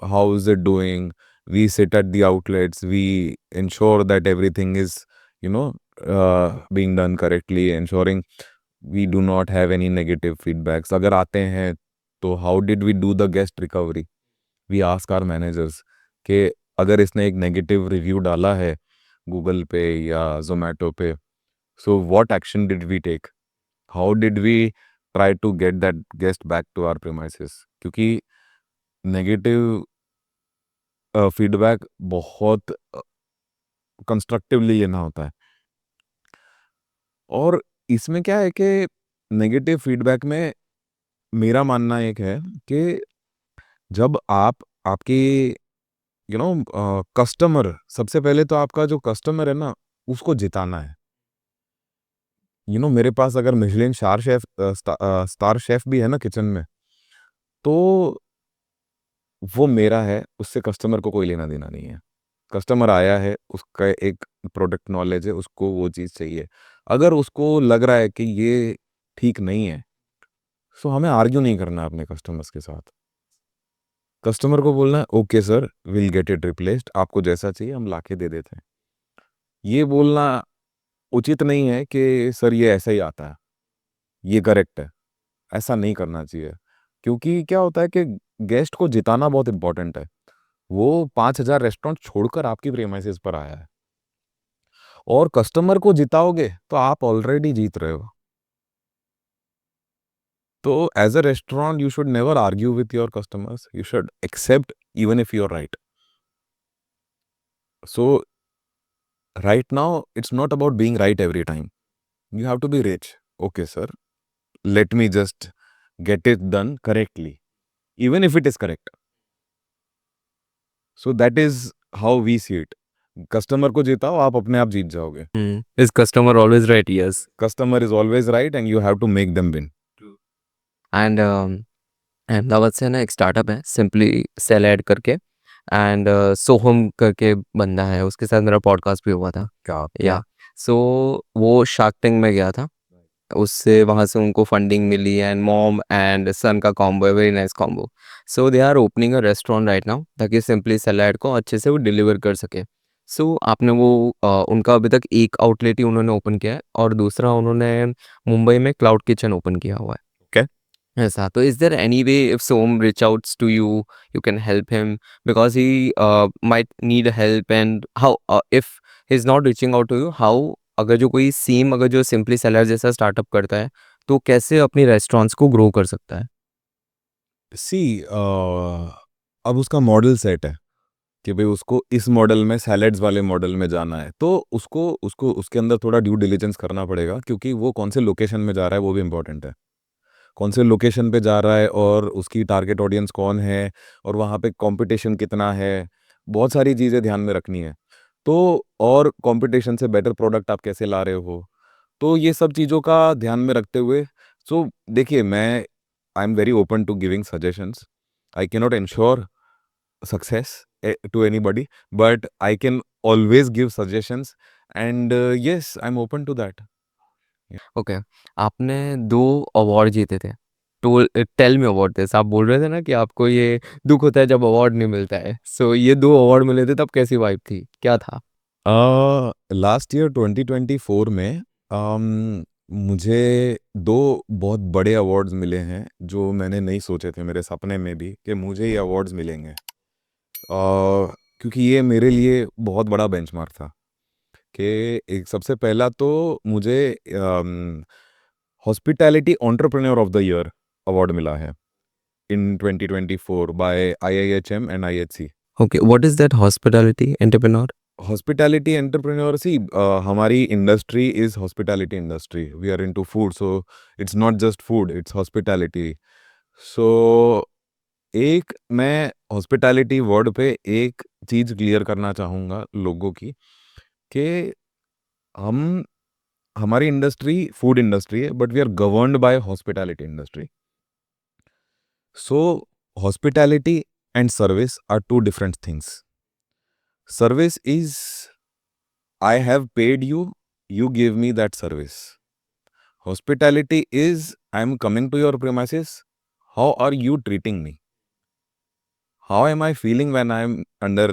how is it doing. We sit at the outlets, we ensure that everything is being done correctly, ensuring we do not have any negative feedbacks अगर आते हैं तो how did we do the guest recovery. We ask our managers कि अगर इसने एक नेगेटिव रिव्यू डाला है गूगल पे या जोमेटो पे, so what action did we take, how did we try to get that guest back to our premises. क्योंकि नेगेटिव फीडबैक बहुत कंस्ट्रक्टिवली लेना होता है। और इसमें क्या है कि नेगेटिव फीडबैक में मेरा मानना एक है कि जब आप आपकी कस्टमर, सबसे पहले तो आपका जो कस्टमर है ना उसको जिताना है। मेरे पास अगर मिशेलिन स्टार शेफ भी है ना किचन में, तो वो मेरा है, उससे कस्टमर को कोई लेना देना नहीं है। कस्टमर आया है, उसका एक प्रोडक्ट नॉलेज है, उसको वो चीज़ चाहिए। अगर उसको लग रहा है कि ये ठीक नहीं है, सो हमें आर्ग्यू नहीं करना है अपने कस्टमर्स के साथ। कस्टमर को बोलना है okay sir, will get it replaced, आपको जैसा चाहिए हम लाके दे देते हैं। ये बोलना उचित नहीं है कि सर ये ऐसा ही आता है, ये करेक्ट है। ऐसा नहीं करना चाहिए, क्योंकि क्या होता है कि गेस्ट को जिताना बहुत इंपॉर्टेंट है। वो 5,000 रेस्टोरेंट छोड़कर आपकी प्रेमाइसेस पर आया है, और कस्टमर को जिताओगे तो आप ऑलरेडी जीत रहे हो। तो as a restaurant you should never argue with your customers, you should accept even if you are right. So right now it's not about being right every time, You have to be rich. Okay, sir. Let me just get it done correctly, even if it is correct. So that is how we see it. Customer को जिताओ, आप अपने आप जीत जाओगे. Is customer always right? Yes. Customer is always right and you have to make them win. And Ahmedabad से ना एक स्टार्टअप है सिंपली सेल ऐड करके, एंड सोहम करके बंदा है, उसके साथ मेरा पॉडकास्ट भी हुआ था. क्या या सो वो शार्क टैंक में गया था, उससे वहाँ से उनको फंडिंग मिली, एंड मॉम एंड सन का कॉम्बो है, very nice combo. So they are opening a restaurant right now, ताकि सिंपली सैलाड को अच्छे से वो डिलीवर कर सके. सो आपने वो उनका अभी तक एक आउटलेट ही उन्होंने ओपन किया है, और दूसरा उन्होंने मुंबई में क्लाउड किचन ओपन किया हुआ है. Okay. ऐसा तो is there any way if some reach outs to you, you can help him, because he might need help, and how if he is not reaching out to you, how अगर जो कोई सेम अगर जो सिंपली सेलर जैसा स्टार्टअप करता है, तो कैसे अपनी रेस्टोरेंट्स को ग्रो कर सकता है? सी अब उसका मॉडल सेट है कि भाई उसको इस मॉडल में सैलेड्स वाले मॉडल में जाना है, तो उसको उसको उसके अंदर थोड़ा ड्यू डिलिजेंस करना पड़ेगा, क्योंकि वो कौन से लोकेशन में जा रहा है वो भी इम्पोर्टेंट है. कौन से लोकेशन पे जा रहा है और उसकी टारगेट ऑडियंस कौन है और वहाँ पे कंपटीशन कितना है, बहुत सारी चीज़ें ध्यान में रखनी है. तो और कंपटीशन से बेटर प्रोडक्ट आप कैसे ला रहे हो, तो ये सब चीज़ों का ध्यान में रखते हुए, सो देखिए, मैं I am very open to giving suggestions. I can not ensure success to anybody, but I can always give suggestions, and yes, I'm open to that. Okay, आपने 2 अवार्ड जीते थे, तो टेल मी अबाउट दिस. आप बोल रहे थे ना कि आपको ये दुःख होता है जब अवार्ड नहीं मिलता है, सो ये 2 अवार्ड मिले थे, तब कैसी वाइब थी? क्या था? लास्ट ईयर 2024 में मुझे 2 बहुत बड़े अवार्ड्स मिले हैं, जो मैंने नहीं सोचे थे मेरे सपने में भी कि मुझे ये अवार्ड्स मिलेंगे. क्योंकि ये मेरे लिए बहुत बड़ा बेंचमार्क था कि एक सबसे पहला तो मुझे hospitality entrepreneur of the year award मिला है in 2024 by IIHM and IHC. Okay, what is that hospitality entrepreneur? Hospitality entrepreneur, see हमारी industry is hospitality industry. We are into food, so it's not just food, it's hospitality. So एक मैं हॉस्पिटैलिटी वर्ड पे एक चीज़ क्लियर करना चाहूँगा लोगों की कि हम हमारी इंडस्ट्री फूड इंडस्ट्री है, but we are governed by hospitality industry. So hospitality and service are 2 different things. Service is I have paid you, you give me that service. Hospitality is I am coming to your premises, how are you treating me? How am I feeling when I am under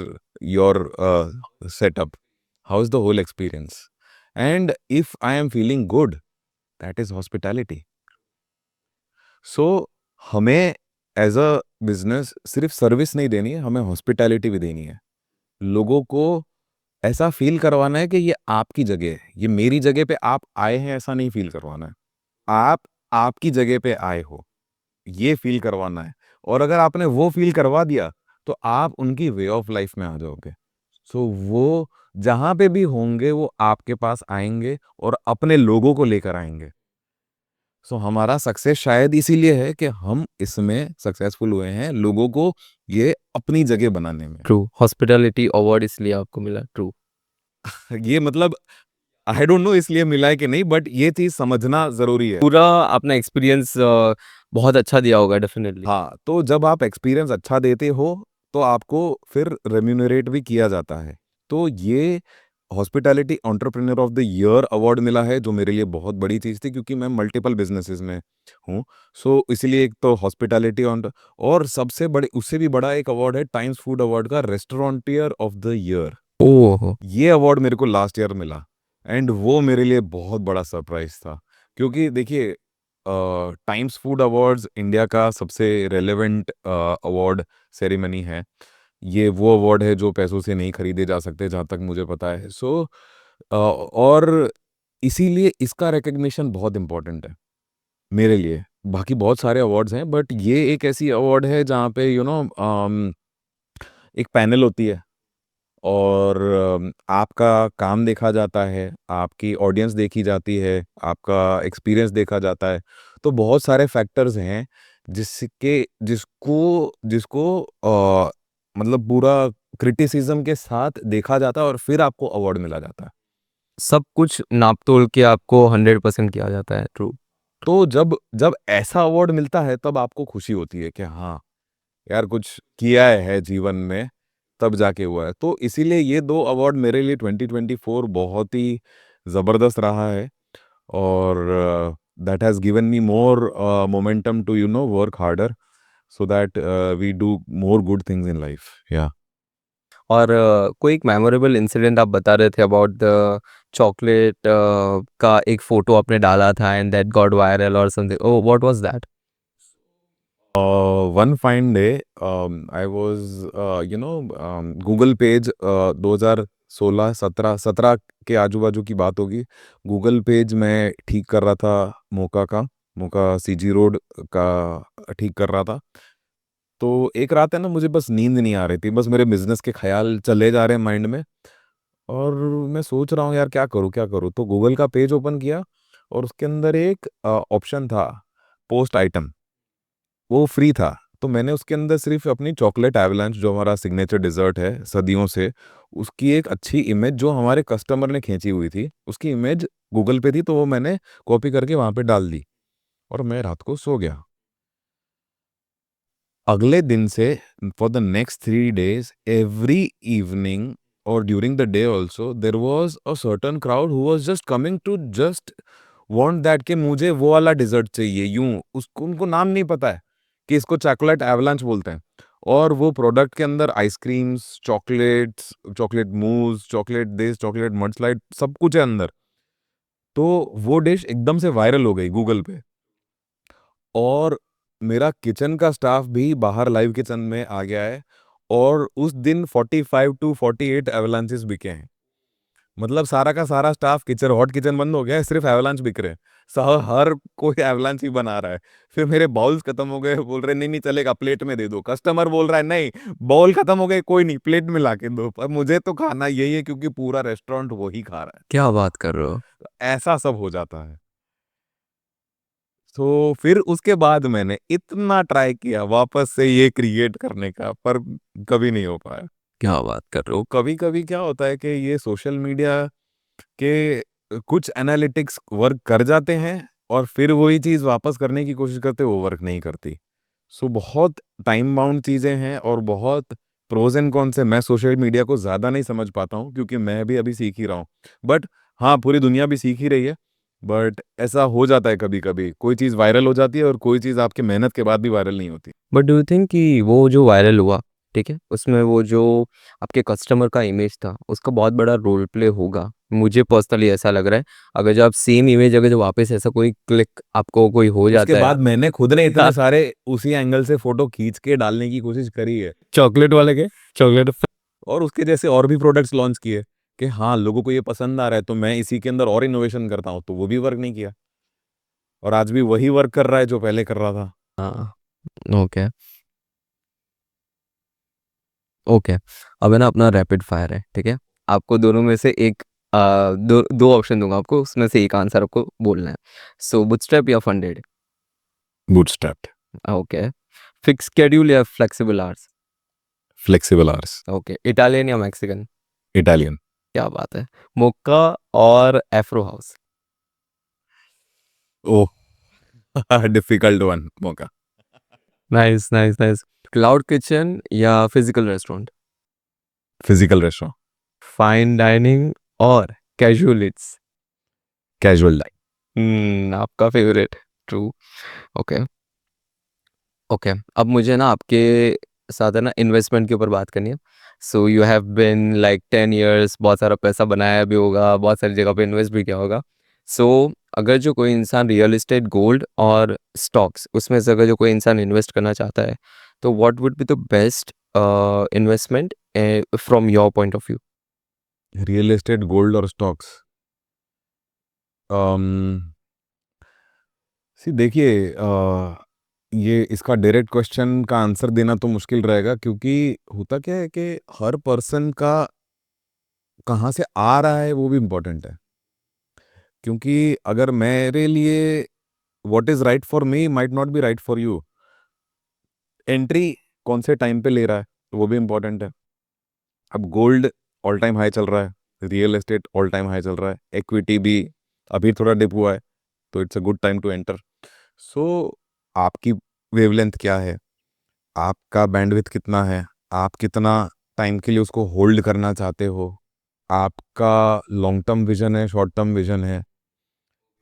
your setup? How is the whole experience? And if I am feeling good, that is hospitality. So हमें एज अ बिजनेस सिर्फ सर्विस नहीं देनी है, हमें हॉस्पिटैलिटी भी देनी है. लोगों को ऐसा फील करवाना है कि ये आपकी जगह है, ये मेरी जगह पे आप आए हैं, ऐसा नहीं फील करवाना है. आप आपकी जगह पे आए हो, ये फील करवाना है. और अगर आपने वो फील करवा दिया, तो आप उनकी वे ऑफ लाइफ में आ जाओगे. सो वो जहाँ पे भी होंगे वो आपके पास आएंगे और अपने लोगों को लेकर आएंगे. सो हमारा सक्सेस शायद इसीलिए है कि हम इसमें सक्सेसफुल हुए हैं, लोगों को ये अपनी जगह बनाने में. ट्रू, हॉस्पिटैलिटी अवार्ड इसलिए आपको मिला. ट्रू. ये मतलब आई डोंट नो इसलिए मिला है कि नहीं, बट ये चीज समझना जरूरी है. पूरा अपना एक्सपीरियंस बहुत अच्छा दिया होगा डेफिनेटली. हाँ, तो जब आप एक्सपीरियंस अच्छा देते हो तो आपको फिर रेम्यूनरेट भी किया जाता है. तो ये hospitality entrepreneur of the year award मिला है, जो मेरे लिए बहुत बड़ी चीज़ थी, क्योंकि मैं मल्टीपल बिजनेसेस में हूँ. सो इसीलिए एक तो हॉस्पिटैलिटी और सबसे बड़े, उससे भी बड़ा एक अवार्ड है टाइम्स फूड अवार्ड का, रेस्टोरेंटियर ऑफ द ईयर. ओह. ये अवार्ड मेरे को लास्ट ईयर मिला, एंड वो मेरे लिए बहुत बड़ा सरप्राइज था. क्योंकि देखिए, टाइम्स फूड अवार्ड्स इंडिया का सबसे रेलेवेंट अवार्ड सेरेमनी है. ये वो अवार्ड है जो पैसों से नहीं खरीदे जा सकते, जहाँ तक मुझे पता है. सो और इसीलिए इसका रिकग्निशन बहुत इम्पोर्टेंट है मेरे लिए. बाकी बहुत सारे अवार्ड्स हैं, बट ये एक ऐसी अवार्ड है जहाँ पे एक पैनल होती है, और आपका काम देखा जाता है, आपकी ऑडियंस देखी जाती है, आपका एक्सपीरियंस देखा जाता है। तो बहुत सारे फैक्टर्स हैं जिसके जिसको जिसको मतलब पूरा क्रिटिसिज्म के साथ देखा जाता है और फिर आपको अवार्ड मिला जाता है। सब कुछ नाप-तोल के आपको 100% किया जाता है, ट्रू। तो जब जब ऐसा अवार्ड मिलता है तब आपको खुशी होती है कि हाँ, यार कुछ किया है जीवन में, तब जाके हुआ है। तो इसीलिए ये 2 अवार्ड मेरे लिए 2024 बहुत ही ज़बरदस्त रहा है और that has given me more momentum to work harder so that we do more good things in life. या और कोई एक मेमोरेबल इंसिडेंट आप बता रहे थे अबाउट द चॉकलेट का एक फ़ोटो आपने डाला था एंड दैट गॉट वायरल और something. Oh! What was that? One fine day I was Google page 2016 17 के आजू बाजू की बात होगी। गूगल पेज मैं ठीक कर रहा था, मोका सीजी रोड का ठीक कर रहा था। तो एक रात है ना, मुझे बस नींद नहीं आ रही थी, बस मेरे बिजनेस के ख्याल चले जा रहे हैं माइंड में और मैं सोच रहा हूँ यार क्या करूँ। तो गूगल का पेज ओपन किया और उसके अंदर एक ऑप्शन था, पोस्ट आइटम, वो फ्री था। तो मैंने उसके अंदर सिर्फ अपनी चॉकलेट एवलांच जो हमारा सिग्नेचर डिज़र्ट है सदियों से, उसकी एक अच्छी इमेज जो हमारे कस्टमर ने खींची हुई थी, उसकी इमेज गूगल पे थी, तो वो मैंने कॉपी करके वहाँ पे डाल दी और मैं रात को सो गया। अगले दिन से for the next 3 days every evening और during the day also there was a certain crowd who was just coming to just want that कि मुझे वो वाला डिज़र्ट चाहिए, यूँ। उसको उनको नाम नहीं पता है कि इसको चॉकलेट एवलांच बोलते हैं। और वो प्रोडक्ट के अंदर ice creams, chocolates, chocolate mousse, chocolate this, chocolate mudslide सब कुछ है अंदर। तो वो डिश एकदम से वायरल हो गई गूगल पे और मेरा किचन का स्टाफ भी बाहर लाइव किचन में आ गया है और उस दिन 45 टू 48 एवलांचेस बिके हैं। मतलब सारा का सारा स्टाफ किचन हॉट किचन बंद हो गया है, सिर्फ एवलांच बिक रहे हैं। हर कोई एवलांच ही बना रहा है। फिर मेरे बाउल्स खत्म हो गए, बोल रहे नहीं नहीं चलेगा, प्लेट में दे दो। कस्टमर बोल रहा है नहीं, बाउल खत्म हो गए, कोई नहीं, प्लेट में ला के दो, पर मुझे तो खाना यही है क्योंकि पूरा रेस्टोरेंट वही खा रहा है। क्या बात कर रहे हो? तो ऐसा सब हो जाता है। तो फिर उसके बाद मैंने इतना ट्राई किया वापस से ये क्रिएट करने का, पर कभी नहीं हो पाया। क्या बात कर रहे तो हो? कभी-कभी क्या होता है कि ये सोशल मीडिया के कुछ एनालिटिक्स वर्क कर जाते हैं और फिर वही चीज़ वापस करने की कोशिश करते हैं, वो वर्क नहीं करती। सो बहुत टाइम बाउंड चीज़ें हैं और बहुत प्रोज़ एंड कॉन्स हैं। मैं सोशल मीडिया को ज़्यादा नहीं समझ पाता हूँ क्योंकि मैं भी अभी सीख ही रहा हूँ। बट हाँ, पूरी दुनिया भी सीख ही रही है। बट ऐसा हो जाता है कभी-कभी, कोई चीज़ वायरल हो जाती है और कोई चीज़ आपकी मेहनत के बाद भी वायरल नहीं होती। बट डू यू थिंक कि वो जो वायरल हुआ, ठीक है? उसमें वो जो आपके कस्टमर का इमेज था, उसका बहुत बड़ा रोल प्ले होगा। मुझे पर्सनली ऐसा लग रहा है। अगर जो आप सेम इमेज अगर जो वापस ऐसा कोई क्लिक आपको कोई हो उसके जाता है बाद मैंने खुद ने इतने सारे उसी एंगल से फ़ोटो खींच के डालने की कोशिश करी है। चॉकलेट वाले के चॉकलेट और उसके जैसे और भी प्रोडक्ट्स लॉन्च किए कि हाँ, लोगों को ये पसंद आ रहा है तो मैं इसी के अंदर और इनोवेशन करता हूँ, तो वो भी वर्क नहीं किया और आज भी वही वर्क कर रहा है जो पहले कर रहा था। हाँ, ओके, ओके। अब है ना अपना रैपिड फायर है, ठीक है? आपको दोनों में से एक दो ऑप्शन दूँगा आपको, उसमें से एक आंसर आपको बोलना है। सो बूटस्ट्रैप या funded? Bootstrapped, okay. Fixed schedule या flexible hours? Flexible hours, okay. Italian या मेक्सिकन? इटालियन। क्या बात है। मोक्का और afro house? Oh! Difficult one मौका। Nice, nice, nice. Cloud kitchen या physical restaurant? Physical restaurant, fine dining और कैजुअल ईट्स? Casual dining. आपका फेवरेट। ट्रू। Okay, okay. अब मुझे ना आपके साथ है ना इन्वेस्टमेंट के ऊपर बात करनी है। So you have been like 10 years, बहुत सारा पैसा बनाया भी होगा, बहुत सारी जगह पे इन्वेस्ट भी किया होगा। सो अगर जो कोई इंसान रियल एस्टेट, गोल्ड और स्टॉक्स, उसमें से अगर जो कोई इंसान इन्वेस्ट करना चाहता है, तो what would be the best investment from your point of view? Real estate, gold और स्टॉक्स। अम, सी देखिए, ये इसका डायरेक्ट क्वेश्चन का आंसर देना तो मुश्किल रहेगा क्योंकि होता क्या है कि हर पर्सन का कहाँ से आ रहा है वो भी इम्पोर्टेंट है, क्योंकि अगर मेरे लिए what is right for me might not be right for you. Entry कौन से टाइम पे ले रहा है वो भी इम्पोर्टेंट है। अब गोल्ड ऑल टाइम हाई चल रहा है, real estate all time high चल रहा है, इक्विटी भी अभी थोड़ा डिप हुआ है, तो it's a good time to enter. So आपकी वेवलेंथ क्या है, आपका बैंडविड्थ कितना है, आप कितना टाइम के लिए उसको होल्ड करना चाहते हो, आपका लॉन्ग टर्म विजन है, शॉर्ट टर्म विजन है,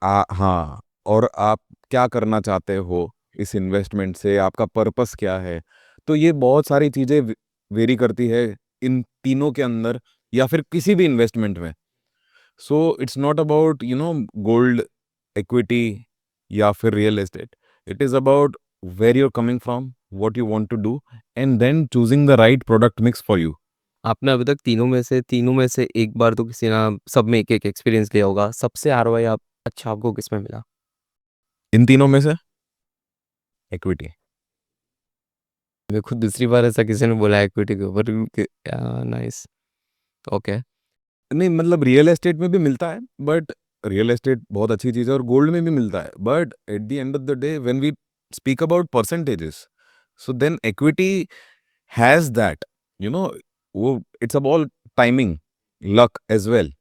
हाँ, और आप क्या करना चाहते हो इस इन्वेस्टमेंट से, आपका पर्पस क्या है। तो ये बहुत सारी चीज़ें वेरी करती है इन तीनों के अंदर, या फिर किसी भी इन्वेस्टमेंट में। So it's not about gold, equity या फिर real estate. It is about where you're coming from, what you want to do, and then choosing the right product mix for you. आपने अभी तक तीनों में से एक बार तो किसी ना सब में एक-एक एक्सपीरियंस लिया होगा। सबसे आरओआई आप अच्छा आपको किसमें मिला? इन तीनों में से इक्विटी। मैं खुद दूसरी बार ऐसा किसी ने बोला है इक्विटी के ऊपर कि नाइस। ओके। नहीं, मतलब रियल एस्टेट में भी मिलता है, बट रियल एस्टेट बहुत अच्छी चीज़ है, और गोल्ड में भी मिलता है, but at the end of the day when we speak about percentages, so then equity has that, वो it's about timing, luck as well.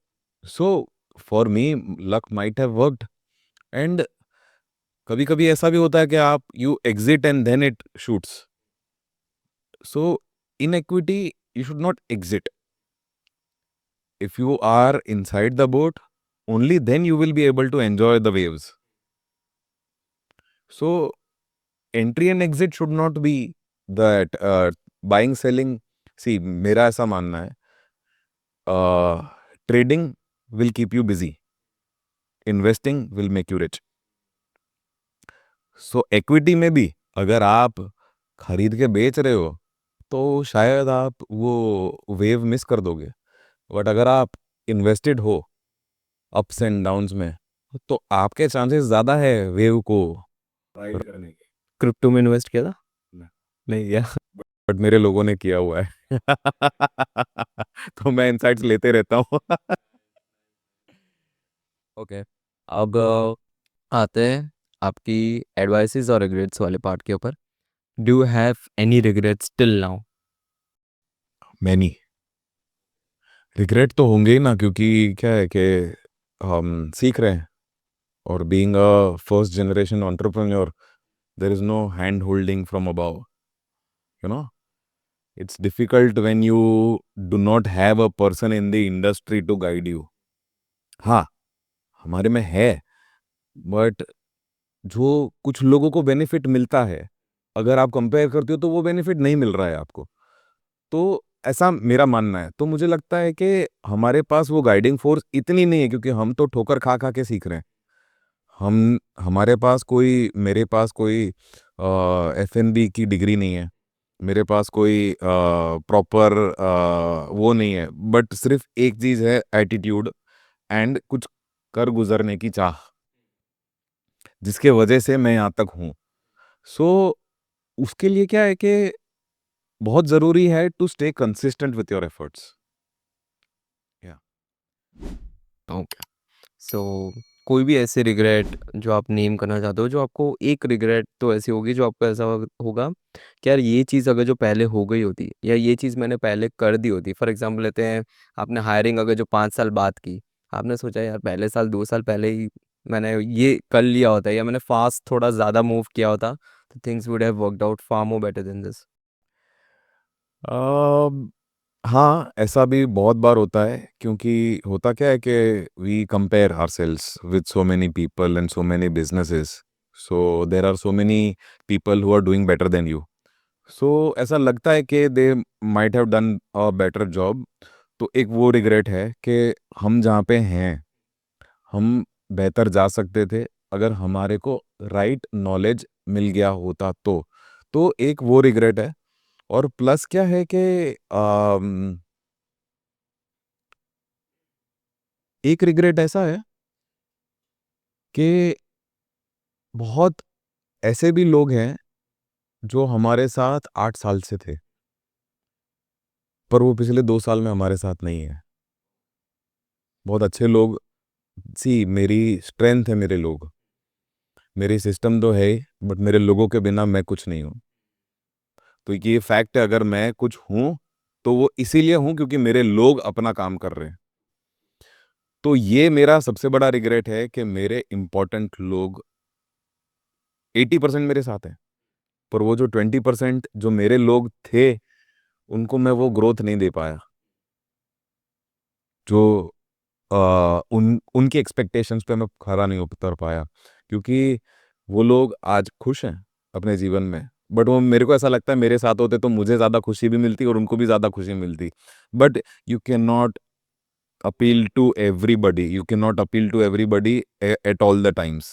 So for me luck might have worked, and कभी कभी ऐसा भी होता है कि आप you exit and then it shoots. So in equity you should not exit. If you are inside the boat, only then you will be able to enjoy the waves. So entry and exit should not be that buying, selling. See, मेरा ऐसा मानना है, trading will keep you busy. Investing will make you rich. So equity में भी अगर आप खरीद के बेच रहे हो तो शायद आप वो वेव मिस कर दोगे, बट अगर आप इन्वेस्टेड हो अप्स एंड डाउन्स में, तो आपके चांसेस ज़्यादा है वेव को राइड करने के। क्रिप्टो में इन्वेस्ट किया था? नहीं। नहीं किया। बट मेरे लोगों ने किया हुआ है तो मैं इनसाइट्स लेते रहता हूँ ओके। अब आते हैं आपकी एडवाइसेस और रिग्रेट्स वाले पार्ट के ऊपर। Do you have any regrets till now? Many regret तो होंगे ही ना, क्योंकि क्या है कि हम सीख रहे हैं, और being a first generation entrepreneur there is no hand holding from above, you know it's difficult when you do not have a person in the industry to guide you. हाँ, हमारे में है, बट जो कुछ लोगों को बेनिफिट मिलता है, अगर आप कंपेयर करते हो तो वो बेनिफिट नहीं मिल रहा है आपको। तो ऐसा मेरा मानना है। तो मुझे लगता है कि हमारे पास वो गाइडिंग फोर्स इतनी नहीं है, क्योंकि हम तो ठोकर खा खा के सीख रहे हैं। हमारे पास कोई, मेरे पास कोई एफएनबी की डिग्री नहीं है, मेरे पास कोई प्रॉपर वो नहीं है, बट सिर्फ एक चीज़ है, एटीट्यूड एंड कुछ कर गुजरने की चाह, जिसके वजह से मैं यहाँ तक हूँ। सो उसके लिए क्या है कि बहुत ज़रूरी है to stay consistent with your efforts. या ओके। सो कोई भी ऐसे रिग्रेट जो आप नेम करना चाहते हो, जो आपको एक रिग्रेट तो ऐसी होगी जो आपको ऐसा होगा कि यार ये चीज़ अगर जो पहले हो गई होती या ये चीज़ मैंने पहले कर दी होती। फॉर एग्जांपल लेते हैं, आपने हायरिंग अगर जो 5 साल बाद की, आपने सोचा यार पहले साल 2 साल पहले ही मैंने ये कर लिया होता या मैंने फास्ट थोड़ा ज़्यादा मूव किया होता तो things would have worked out far more better than this. हाँ, ऐसा भी बहुत बार होता है, क्योंकि होता क्या है कि we compare ourselves with so many people and so many businesses, so there are so many people who are doing better than you. So ऐसा लगता है कि they might have done a better job. तो एक वो रिग्रेट है कि हम जहाँ पे हैं, हम बेहतर जा सकते थे अगर हमारे को राइट नॉलेज मिल गया होता तो एक वो रिग्रेट है। और प्लस क्या है कि एक रिग्रेट ऐसा है कि बहुत ऐसे भी लोग हैं जो हमारे साथ 8 साल से थे, पर वो पिछले 2 साल में हमारे साथ नहीं है। बहुत अच्छे लोग। सी मेरी स्ट्रेंथ है मेरे लोग, मेरी सिस्टम तो है, बट मेरे लोगों के बिना मैं कुछ नहीं हूँ। तो ये फैक्ट है, अगर मैं कुछ हूँ तो वो इसीलिए हूँ क्योंकि मेरे लोग अपना काम कर रहे हैं। तो ये मेरा सबसे बड़ा रिग्रेट है कि मेरे इंपॉर्टेंट लोग 80% मेरे साथ हैं, पर वो जो 20% जो मेरे लोग थे, उनको मैं वो ग्रोथ नहीं दे पाया जो उनकी एक्सपेक्टेशंस पे मैं खरा नहीं उतर पाया, क्योंकि वो लोग आज खुश हैं अपने जीवन में। बट वो मेरे को ऐसा लगता है मेरे साथ होते तो मुझे ज़्यादा खुशी भी मिलती और उनको भी ज़्यादा खुशी मिलती। But you can not appeal to everybody. You cannot appeal to everybody at all the times.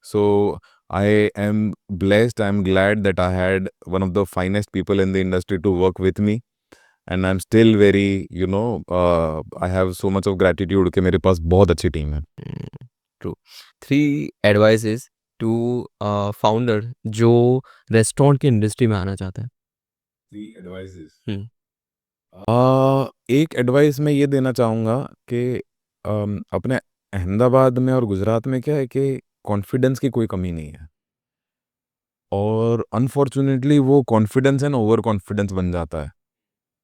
So I am blessed. I'm glad that I had one of the finest people in the industry to work with me. And I'm still very, I have so much of gratitude कि मेरे पास बहुत अच्छी टीम है। ट्रू। 3 एडवाइसेस टू फाउंडर जो रेस्टोरेंट की इंडस्ट्री में आना चाहता है। 3 एडवाइसेस। हुँ। एक एडवाइस मैं ये देना चाहूँगा कि अपने अहमदाबाद में और गुजरात में क्या है कि कॉन्फिडेंस की कोई कमी नहीं है, और अनफॉर्चुनेटली वो कॉन्फिडेंस है ना ओवर कॉन्फिडेंस बन जाता है,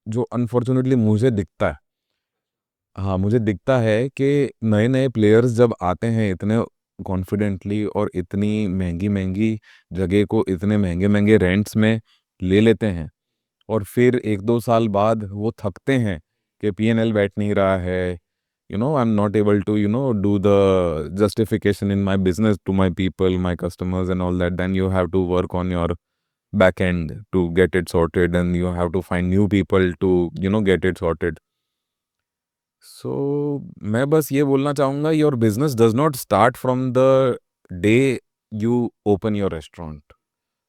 जो अनफॉर्चुनेटली मुझे दिखता है। हाँ, मुझे दिखता है कि नए-नए प्लेयर्स जब आते हैं इतने कॉन्फिडेंटली और इतनी महँगी-महँगी जगह को इतने महँगे-महँगे रेंट्स में ले लेते हैं, और फिर 1-2 साल बाद वो थकते हैं कि पीएनएल बैठ नहीं रहा है, I am not able to do the justification in my business to my people, my customers and all that, then you have to work on your back end to get it sorted, and you have to find new people to get it sorted. So मैं बस ये बोलना चाहूँगा, your business does not start from the day you open your restaurant.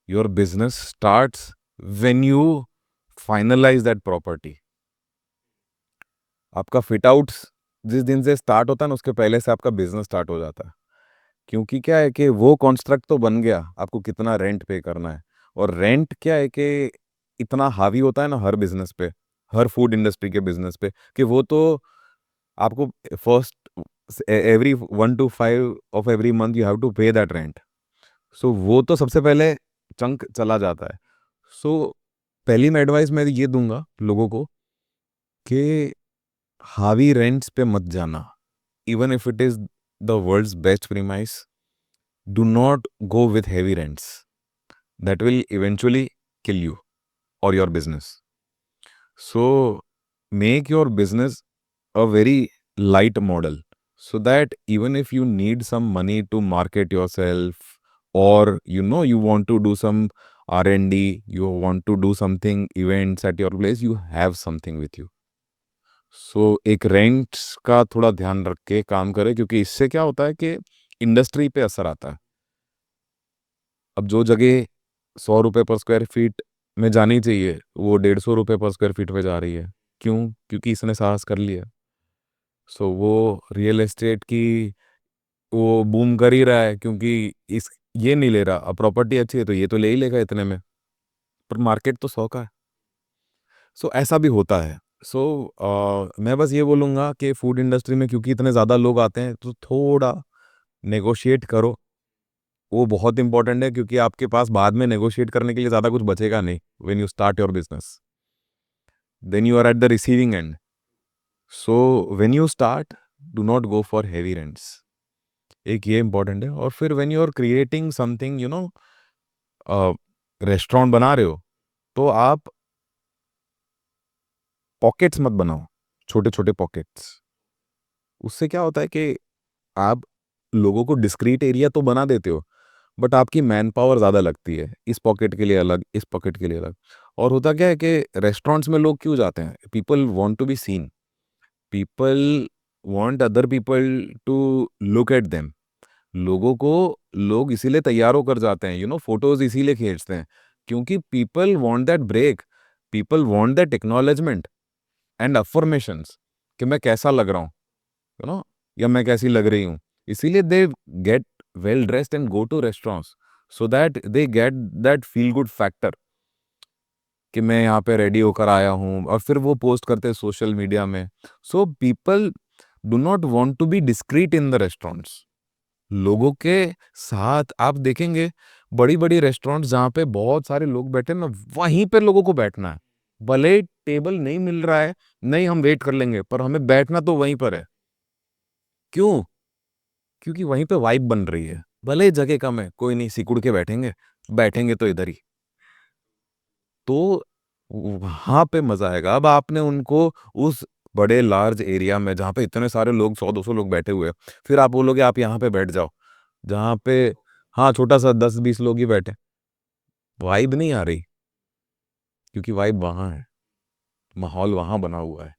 Your business starts when you finalise that property. आपका फिट आउट्स जिस दिन से स्टार्ट होता है ना, उसके पहले से आपका बिजनेस स्टार्ट हो जाता है, क्योंकि क्या है कि वो कॉन्स्ट्रक्ट तो बन गया, आपको कितना रेंट पे करना है। और रेंट क्या है कि इतना हावी होता है ना हर बिजनेस पे, हर फूड इंडस्ट्री के बिजनेस पे, कि वो तो आपको first every 1 to 5 of every month you have to pay that rent. So वो तो सबसे पहले चंक चला जाता है। सो पहली मैं एडवाइस मैं ये दूंगा लोगों को कि हावी रेंट्स पे मत जाना, even if it is the world's best premise. Do not go with heavy rents. That will eventually kill you or your business. So make your business a very light model, so that even if you need some money to market yourself, or you want to do some R&D, you want to do something events at your place, you have something with you. So एक रेंट्स का थोड़ा ध्यान रख के काम करें, क्योंकि इससे क्या होता है कि इंडस्ट्री पे असर आता है। अब जो जगह 100 रुपए पर स्क्वायर फीट में जानी चाहिए, वो 150 रुपए पर स्क्वायर फीट में जा रही है। क्यों? क्योंकि इसने साहस कर लिया। सो वो रियल एस्टेट की वो बूम कर ही रहा है, क्योंकि इस ये नहीं ले रहा। अब प्रॉपर्टी अच्छी है तो ये तो ले ही लेगा इतने में, पर मार्केट तो 100 का है। सो ऐसा भी होता है। सो मैं बस ये बोलूँगा कि फूड इंडस्ट्री में क्योंकि इतने ज़्यादा लोग आते हैं, तो थोड़ा नेगोशिएट करो। वो बहुत इंपॉर्टेंट है, क्योंकि आपके पास बाद में नेगोशिएट करने के लिए ज़्यादा कुछ बचेगा नहीं when you start your business, then you are at the receiving end. So when you start, do not go for heavy rents. एक ये इंपॉर्टेंट है। और फिर when you are creating something, restaurant बना रहे हो, तो आप पॉकेट्स मत बनाओ, छोटे छोटे पॉकेट्स। उससे क्या होता है कि आप लोगों को डिस्क्रीट एरिया तो बना देते हो, बट आपकी मैन पावर ज़्यादा लगती है, इस पॉकेट के लिए अलग, इस पॉकेट के लिए अलग। और होता क्या है कि रेस्टोरेंट्स में लोग क्यों जाते हैं? People want to be seen, people want other people to look at them. लोगों को लोग इसीलिए तैयार होकर जाते हैं, फोटोज इसीलिए खींचते हैं, क्योंकि people want that break, people want that acknowledgement and affirmations कि मैं कैसा लग रहा हूँ, या मैं कैसी लग रही हूँ। इसीलिए they get well dressed and go to restaurants, so that they get that feel good factor कि मैं यहाँ पे रेडी होकर आया हूँ, और फिर वो पोस्ट करते हैं सोशल मीडिया में। So people do not want to be discreet in the restaurants. लोगों के साथ आप देखेंगे बड़ी-बड़ी रेस्टोरेंट्स जहाँ पे बहुत सारे लोग बैठे हैं ना, वहीं पे लोगों को बैठना है। भले ही टेबल नहीं मिल रहा है, नहीं हम वेट कर लेंगे, पर हमें बैठना तो वहीं पर है। क्यों? क्योंकि वहीं पे वाइब बन रही है। भले ही जगह कम है, कोई नहीं सिकुड़ के बैठेंगे, बैठेंगे तो इधर ही। तो वहाँ पे मज़ा आएगा। अब आपने उनको उस बड़े लार्ज एरिया में जहाँ पे इतने सारे लोग 100-200 लोग बैठे हुए हैं, फिर आप बोलोगे आप यहाँ पे बैठ जाओ, जहाँ पे हाँ, छोटा-सा 10-20 लोग ही बैठे। वाइब नहीं आ रही, क्योंकि वाइब वहाँ है, माहौल वहाँ बना हुआ है।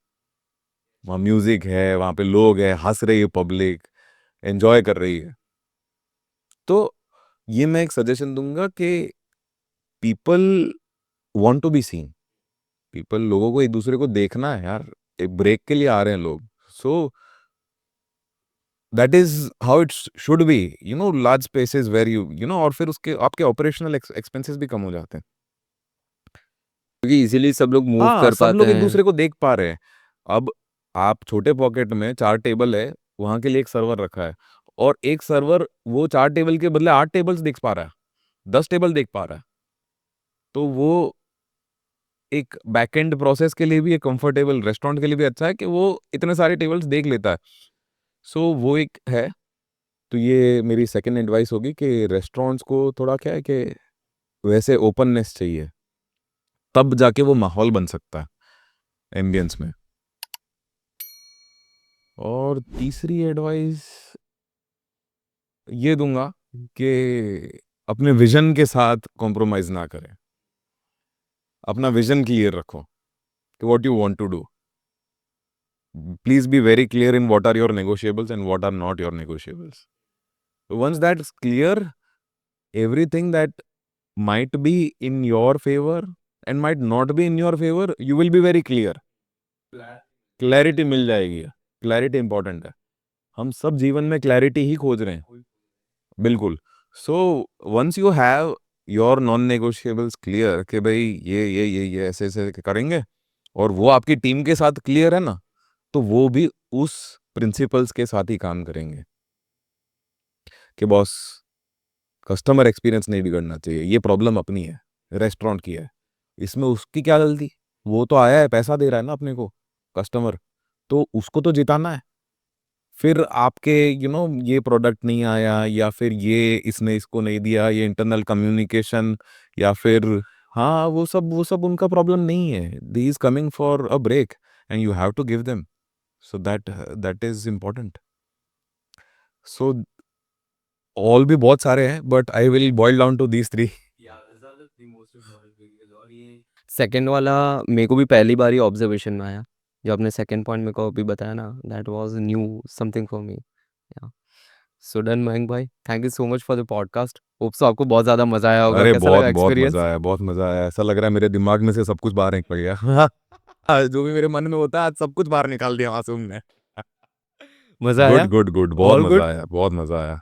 वहाँ म्यूज़िक है, वहाँ पे लोग हैं, हँस रही है पब्लिक, एन्जॉय कर रही है। तो ये मैं एक सजेशन दूँगा कि people want to be seen. People लोगों को एक-दूसरे को देखना है यार, एक ब्रेक के लिए आ रहे हैं लोग। So that is how it should be, large spaces where और फिर उसके आपके ऑपरेशनल एक्सपेंसेस भी कम हो जाते हैं। क्योंकि इजीली सब लोग मूव हाँ, कर सब पाते लोग हैं। एक-दूसरे को देख पा रहे हैं। अब आप छोटे पॉकेट में 4 टेबल है, वहाँ के लिए एक सर्वर रखा है और एक सर्वर वो 4 टेबल के बदले 8 टेबल्स देख पा रहा है, 10 टेबल देख पा रहा है। तो वो एक बैकएंड प्रोसेस के लिए भी एक कंफर्टेबल रेस्टोरेंट के लिए भी अच्छा है कि वो इतने सारे टेबल्स देख लेता है। सो वो एक है। तो ये मेरी सेकंड एडवाइस होगी कि रेस्टोरेंट्स को थोड़ा क्या है कि वैसे ओपननेस चाहिए, तब जाके वो माहौल बन सकता है एम्बियंस में। और तीसरी एडवाइस ये दूंगा कि अपने विजन के साथ कॉम्प्रोमाइज ना करें। अपना विजन क्लियर रखो कि what you want to do. Please be very clear in what are your negotiables and what are not your negotiables. Once that's clear, everything that might be in your favor and might not be in your favor, you will be very clear। Clarity मिल जाएगी। क्लैरिटी इंपॉर्टेंट है। हम सब जीवन में क्लैरिटी ही खोज रहे हैं। बिल्कुल। So once you have your non negotiables clear कि भाई ये ऐसे ऐसे करेंगे, और वो आपकी टीम के साथ क्लियर है ना, तो वो भी उस प्रिंसिपल्स के साथ ही काम करेंगे कि बॉस कस्टमर एक्सपीरियंस नहीं बिगड़ना चाहिए, ये प्रॉब्लम अपनी है, रेस्टोरेंट की है, इसमें उसकी क्या गलती? वो तो आया है, पैसा दे रहा है ना अपने को, कस्टमर, तो उसको तो जिताना है। फिर आपके ये प्रोडक्ट नहीं आया, या फिर ये इसने इसको नहीं दिया, ये इंटरनल कम्युनिकेशन, या फिर हाँ, वो सब उनका प्रॉब्लम नहीं है। They is coming for a break and you have to give them. So that is important. So और भी बहुत सारे हैं, but I will boil down to these 3। Second वाला मेरे को भी पहली बार ही ऑब्जर्वेशन में आया। जो आपने सेकंड पॉइंट मेरे को अभी बताया ना, that was new something for me. या सो डन मयंक भाई, thank you so much for the podcast. Hope so आपको बहुत ज़्यादा मज़ा आया होगा। अरे कैसा बहुत लगा बहुत एक्सपीरियंस? मजा आया, बहुत मजा आया। ऐसा लग रहा है मेरे दिमाग में से सब कुछ बाहर निकल गया। जो भी मेरे मन में होता है, आज सब कुछ बाहर निकाल दिया मासूम ने। मज़ा गुड आया? गुड गुड, बहुत ऑल मजा गुड? आया, बहुत मजा आया।